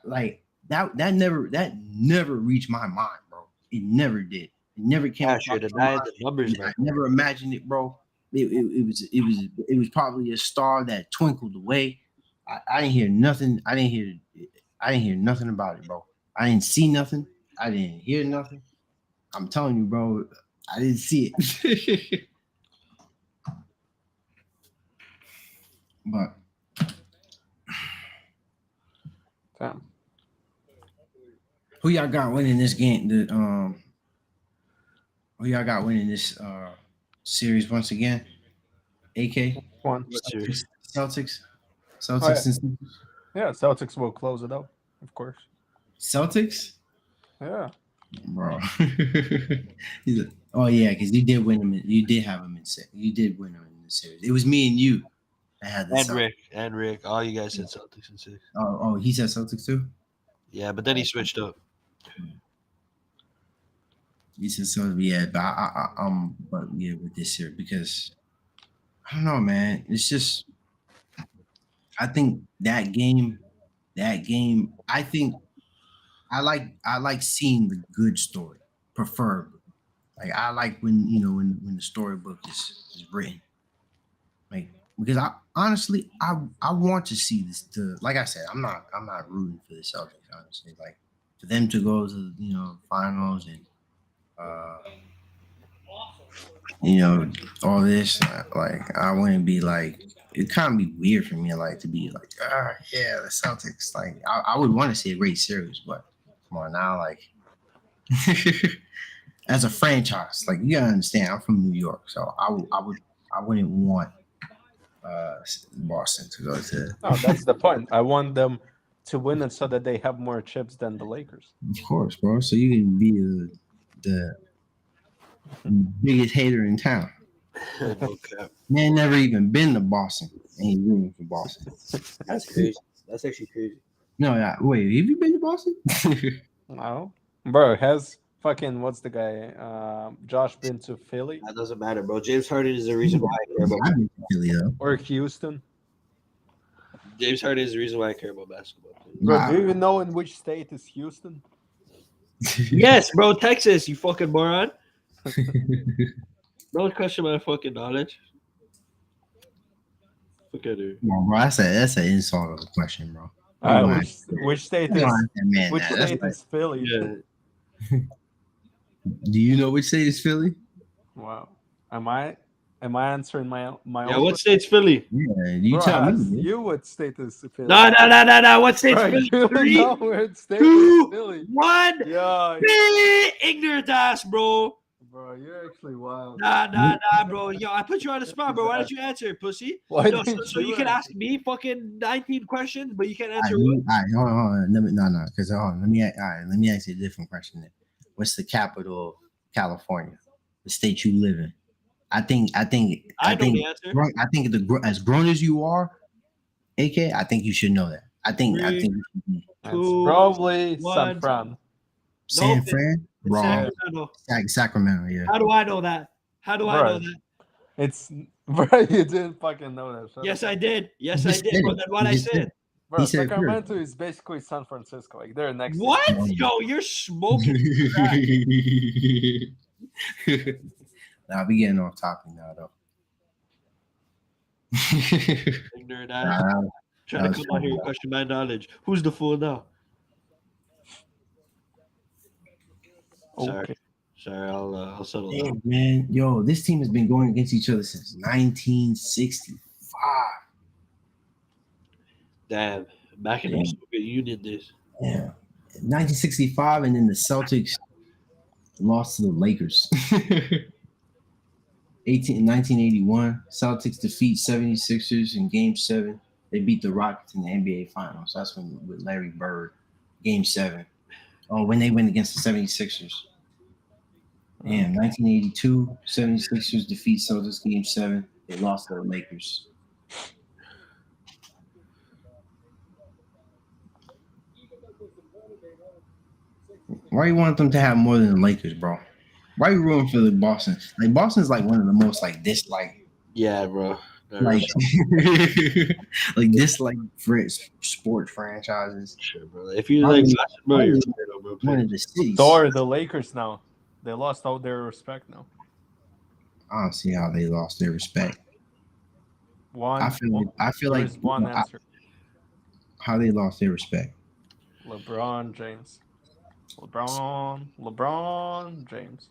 Like that never reached my mind, bro. It never did. It never came Yeah, across you're my denying mind. the numbers, I man. never imagined it, bro. It was probably a star that twinkled away. I didn't hear nothing. I didn't hear nothing about it, bro. I didn't see nothing. I didn't hear nothing. I'm telling you, bro. I didn't see it. But Damn. who y'all got winning this game? Who y'all got winning this series once again? AK One. What series? Celtics. Oh, Celtics yeah. and Yeah, Celtics will close it out, of course. Celtics, Yeah. bro. Oh yeah, because you did win them. You did have them in set. You did win them in the series. It was me and you that had the Celtics. And Rick. All you guys said Celtics and 6. Oh, he said Celtics too. Yeah, but then he switched up. He said so. Yeah, but yeah, with this year because I don't know, man. It's just I think that game. I think I like seeing the good story, preferably. Like I like when the storybook is written. Like because I honestly I want to see this. Like I said, I'm not rooting for the Celtics. Honestly, like for them to go to finals and uh all this. Like I wouldn't be like it kind of be weird for me like to be like yeah the Celtics. Like I would want to see a great series, but come on now like. As a franchise, like you gotta understand, I'm from New York, so I wouldn't want Boston to go to. No, that's the point. I want them to win it so that they have more chips than the Lakers. Of course, bro. So you can be the biggest hater in town. Okay. Man, never even been to Boston, and he's rooting for Boston. That's crazy. That's actually crazy. No, wait, have you been to Boston? No, bro. Has fucking what's the guy? Josh been to Philly That doesn't matter, bro. James Harden is the reason why I care about. I've been to Philly though. or Houston? James Harden is the reason why I care about basketball. Bro, Wow. do you even know in which state is Houston? Yes, bro. Texas, you fucking moron. Don't question my fucking knowledge. Look at her. Come on, bro. That's an insult of a question, bro. Which state You don't is ask that man which that. That's state like- is Philly? Yeah. Do you know which state is Philly? Wow. Am I answering my Yeah, own what state's Philly? Yeah, you Bro, tell me. ask man. you what state is Philly? No. What state's Bro, Philly? you 3, know what state 2, is Philly? 1. Yeah, Ignorant ass, bro. bro, you're actually wild. Nah, bro. Yo, I put you on the spot, bro. Why don't you answer, pussy? Why Yo, didn't so you you can answer? ask me fucking 19 questions, but you can't All right, answer one. hold on. No, because let me ask you a different question. Then. What's the capital of California, the state you live in? I think I know the answer. I think as grown as you are, AK, I think you should know that. I think Three, you should be It's 2, probably San 1. Fran. San it's- Fran, It's wrong. Sacramento. Sacramento, yeah. How do I know that? How do I know Bro. that? It's bro, you didn't fucking know that. Shut Yes, up. I did. Yes, You I just did. said But it. then what You I just said said. it. Bro, He said Sacramento is basically San Francisco. Like they're next. to What? each other. Yo, you're smoking. Nah, we getting off topic now though. Ignorant ass. Nah, Trying that to was come out here and funny. question my knowledge. Who's the fool now? Okay. Sorry, I'll settle down. Damn, man, yo, this team has been going against each other since 1965. Damn, back in the Soviet Union days. Yeah, 1965, and then the Celtics lost to the Lakers. 1981, Celtics defeat 76ers in Game 7. They beat the Rockets in the NBA Finals. That's when with Larry Bird, Game 7. Oh, when they went against the 76ers. Damn, 1982, 76ers defeat Celtics Game 7. They lost to the Lakers. Why you want them to have more than the Lakers, bro? Why you rooting for the Boston? Like Boston's like one of the most like disliked, Yeah, bro. like like disliked sports franchises. Shit, bro. If you like Probably, fashion, bro, you're probably straight up, bro. one Please. of the cities. So are the Lakers now. They lost all their respect now. I don't see how they lost their respect. I One, feel there like is one answer. how they lost their respect. LeBron James. LeBron James.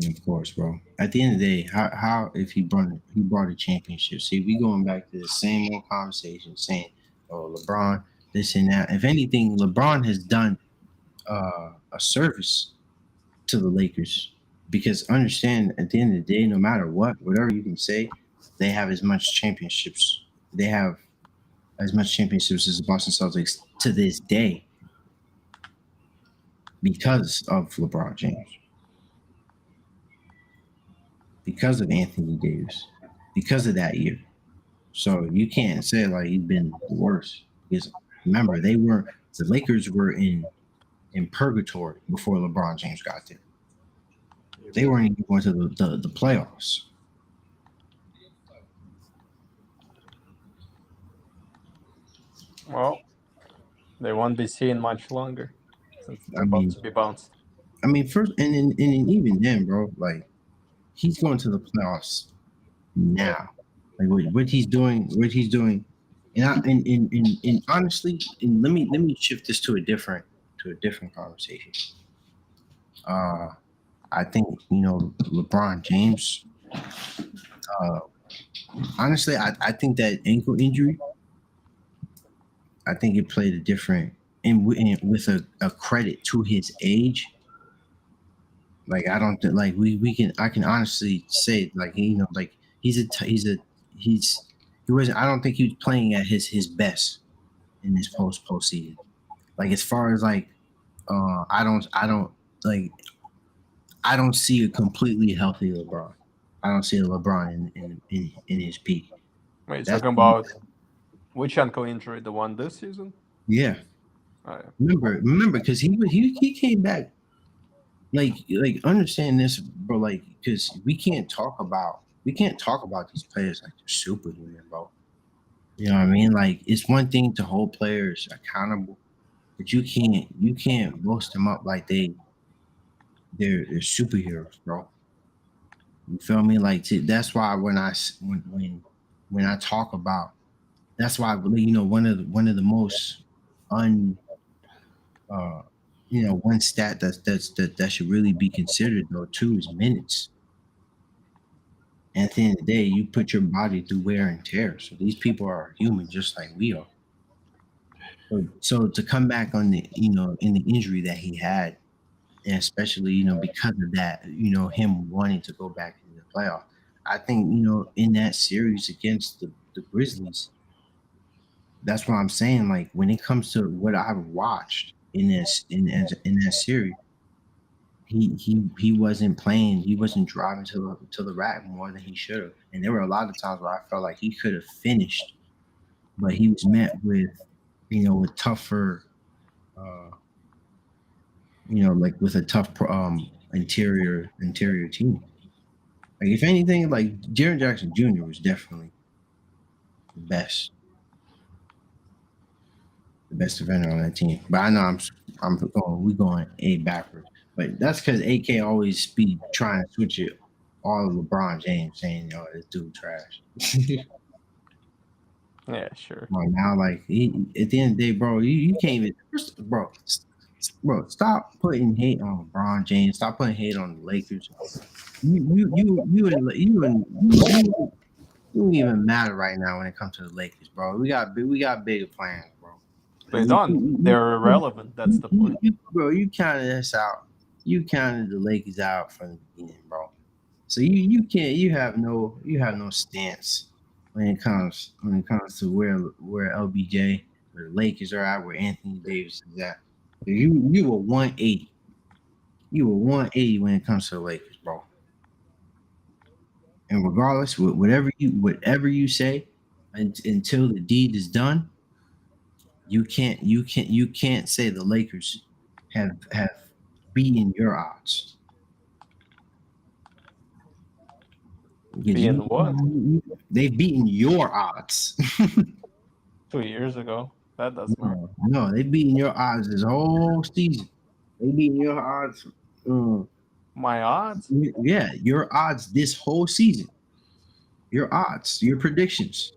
Of course, bro. At the end of the day, how if he brought a championship? See, we going back to the same old conversation, saying, "Oh, LeBron, this and that." If anything, LeBron has done a service to the Lakers because understand at the end of the day, no matter what, whatever you can say, they have as much championships. They have as much championships as the Boston Celtics to this day because of LeBron James, because of Anthony Davis, because of that year. So you can't say like he's been the worst because remember the Lakers were in purgatory before LeBron James got there. They weren't even going to the playoffs. Well, they won't be seen much longer since they're I about mean, to be bounced. first and even then, bro, like he's going to the playoffs now. Like what he's doing, and honestly, and let me shift this to a different conversation. Uh, I think LeBron James. Uh, honestly, I think that ankle injury. I think it played a different and with a credit to his age. Like I don't think like we can I can honestly say like like he's he wasn't I don't think he was playing at his best in this postseason. Like as far as like I don't like I don't see a completely healthy LeBron. I don't see a LeBron in his peak. Wait, That's talking about which ankle injury? The one this season? yeah. Oh, yeah. Remember because he came back like understand this, bro. Like because we can't talk about these players like they're superhuman, bro. You know what I mean? Like it's one thing to hold players accountable, but you can't roast them up like they're superheroes, bro. You feel me? Like that's why when I talk about that's why I believe one of the most un uh one stat that should really be considered though too is minutes. And at the end of the day, you put your body through wear and tear. So these people are human just like we are. So to come back on the in the injury that he had, and especially because of that, him wanting to go back into the playoff. I think in that series against the Grizzlies, that's what I'm saying. Like when it comes to what I've watched in that series, he wasn't playing. He wasn't driving to the rack more than he should have. And there were a lot of times where I felt like he could have finished, but he was met with tougher, uh, like with a tough interior team. Like if anything, like Jaren Jackson Jr. was definitely the best, the best defender on that team. But I know we going A backwards. But that's because AK always be trying to switch it all LeBron James saying, "Yo, this dude trash." Yeah, sure. Well, now, like at the end of the day, bro, you can't even, bro, stop putting hate on LeBron James. Stop putting hate on the Lakers. You don't even matter right now when it comes to the Lakers, bro. We got bigger plans, bro. They don't. They're irrelevant. That's the point. Bro, you counted us out. You counted the Lakers out from the beginning, bro. So you can't you have no stance when it comes to where LBJ, where the Lakers are at, where Anthony Davis is at. You were 180. You were 180 when it comes to the Lakers, bro. And regardless, whatever you say, until the deed is done, you can't say the Lakers have beaten your odds. Being what? They've beaten your odds. 2 years ago. That doesn't matter. No, they've beaten your odds this whole season. They beaten your odds. My odds? Yeah, your odds this whole season. Your odds, your predictions.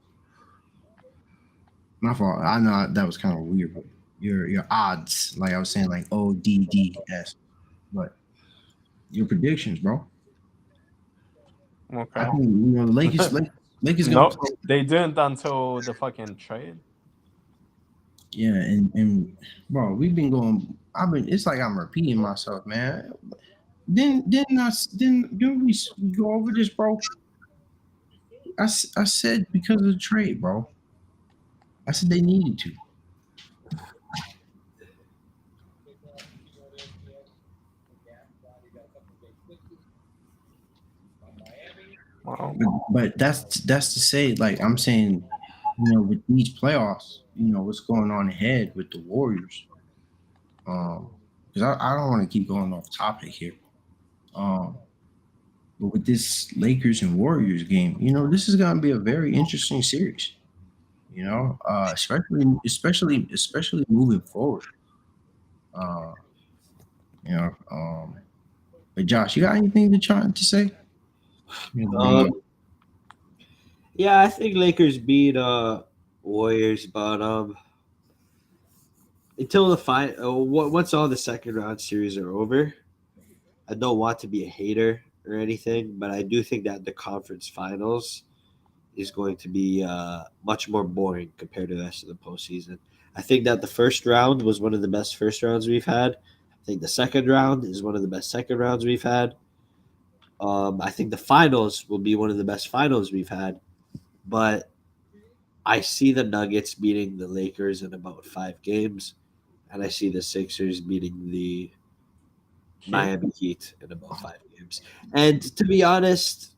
My fault. I know that was kind of weird, but your odds, like I was saying, like ODDS, but your predictions, bro. Okay. I think the Lakers gonna No, play. they didn't until the fucking trade. Yeah, and bro, we've been going. It's like I'm repeating myself, man. Didn't we go over this, bro? I said because of the trade, bro. I said they needed to. Wow. But that's to say, like I'm saying, with these playoffs, what's going on ahead with the Warriors. Because I don't want to keep going off topic here. But with this Lakers and Warriors game, this is going to be a very interesting series. Especially moving forward. Uh, you know, um, but Josh, you got anything to say? Yeah, I think Lakers beat Warriors, but until the once all the second round series are over, I don't want to be a hater or anything, but I do think that the conference finals is going to be much more boring compared to the rest of the postseason. I think that the first round was one of the best first rounds we've had. I think the second round is one of the best second rounds we've had. I think the finals will be one of the best finals we've had, but I see the Nuggets beating the Lakers in about 5 games, and I see the Sixers beating the Miami Heat in about 5 games. And to be honest,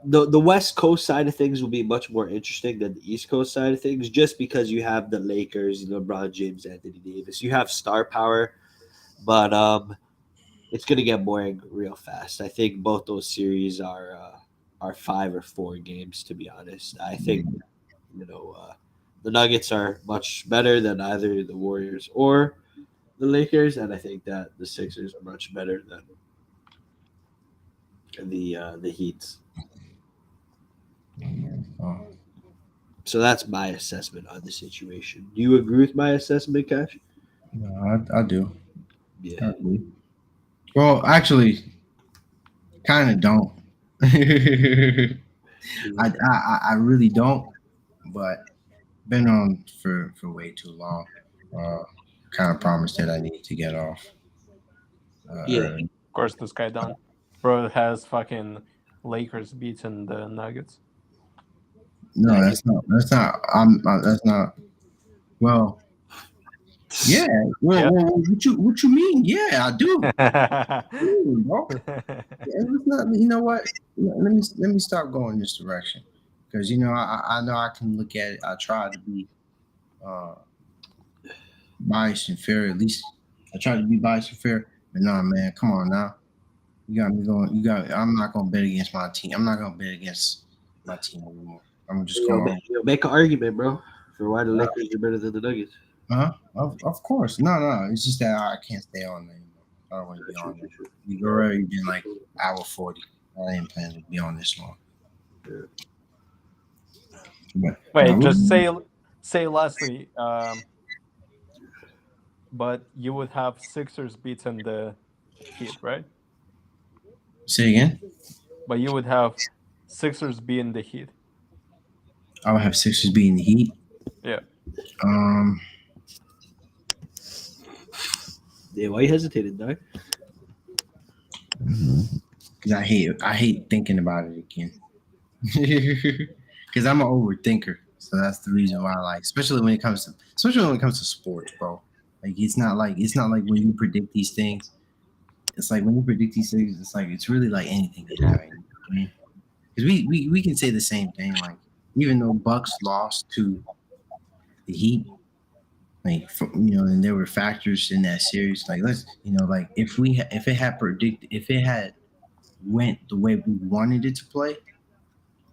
the West Coast side of things will be much more interesting than the East Coast side of things, just because you have the Lakers, LeBron James, Anthony Davis. You have star power, but it's going to get boring real fast. I think both those series are 5 or 4 games. To be honest, I think the Nuggets are much better than either the Warriors or the Lakers, and I think that the Sixers are much better than the Heat. So that's my assessment on the situation. Do you agree with my assessment, Cash? No, I do. Yeah. Well, actually, kind of don't. I really don't. But been on for way too long. Kind of promised that I need to get off. Yeah. Early. Of course, this guy done. Bro has fucking Lakers beating the Nuggets. No, that's not. That's not. That's not. Well, yeah. Well, Yeah. what you mean? Yeah, I do. Bro. It's not. You know what? Let me stop going this direction, because I know I can look at it. I try to be biased and fair. At least I try to be biased and fair. But no, man, come on now. You got me going. I'm not gonna bet against my team. I'm not gonna bet against my team anymore. I'm just going. Make an argument, bro, for why the Lakers are better than the Nuggets. Of course. No. It's just that I can't stay on there anymore. I don't want to be on there. We've already been like hour 40. I ain't planning to be on this long. But, Wait, just say lastly. But you would have Sixers beating the Heat, right? Say again. But you would have Sixers beating the Heat. I would have Sixers beating the Heat. Yeah. Yeah, why you hesitated, dog? Because I hate thinking about it again. Because I'm an overthinker, so that's the reason why I like, especially when it comes to sports, bro. Like it's not like when you predict these things. It's like when you predict these things, it's like it's really like anything can happen. Because we can say the same thing. Like even though Bucks lost to the Heat, like and there were factors in that series. Like let's like if it had went the way we wanted it to play,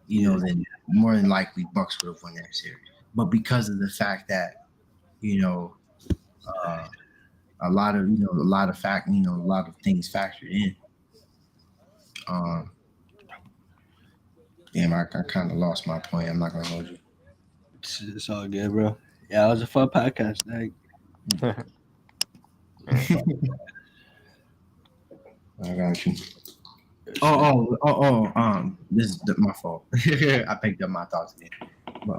then more than likely Bucks would have won that series. But because of the fact that, a lot of things factored in. Damn, I kind of lost my point. I'm not gonna hold you. It's all good, bro. Yeah, it was a fun podcast. I got you. This is my fault. I picked up my thoughts again. But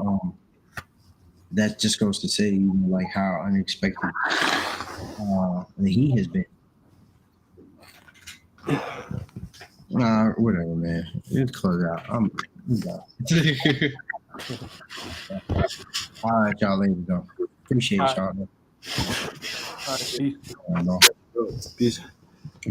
that just goes to say, like how unexpected the Heat has been. Whatever, man. Let's close out. We done. All right, y'all. Later, go. Appreciate y'all. Peace. Peace.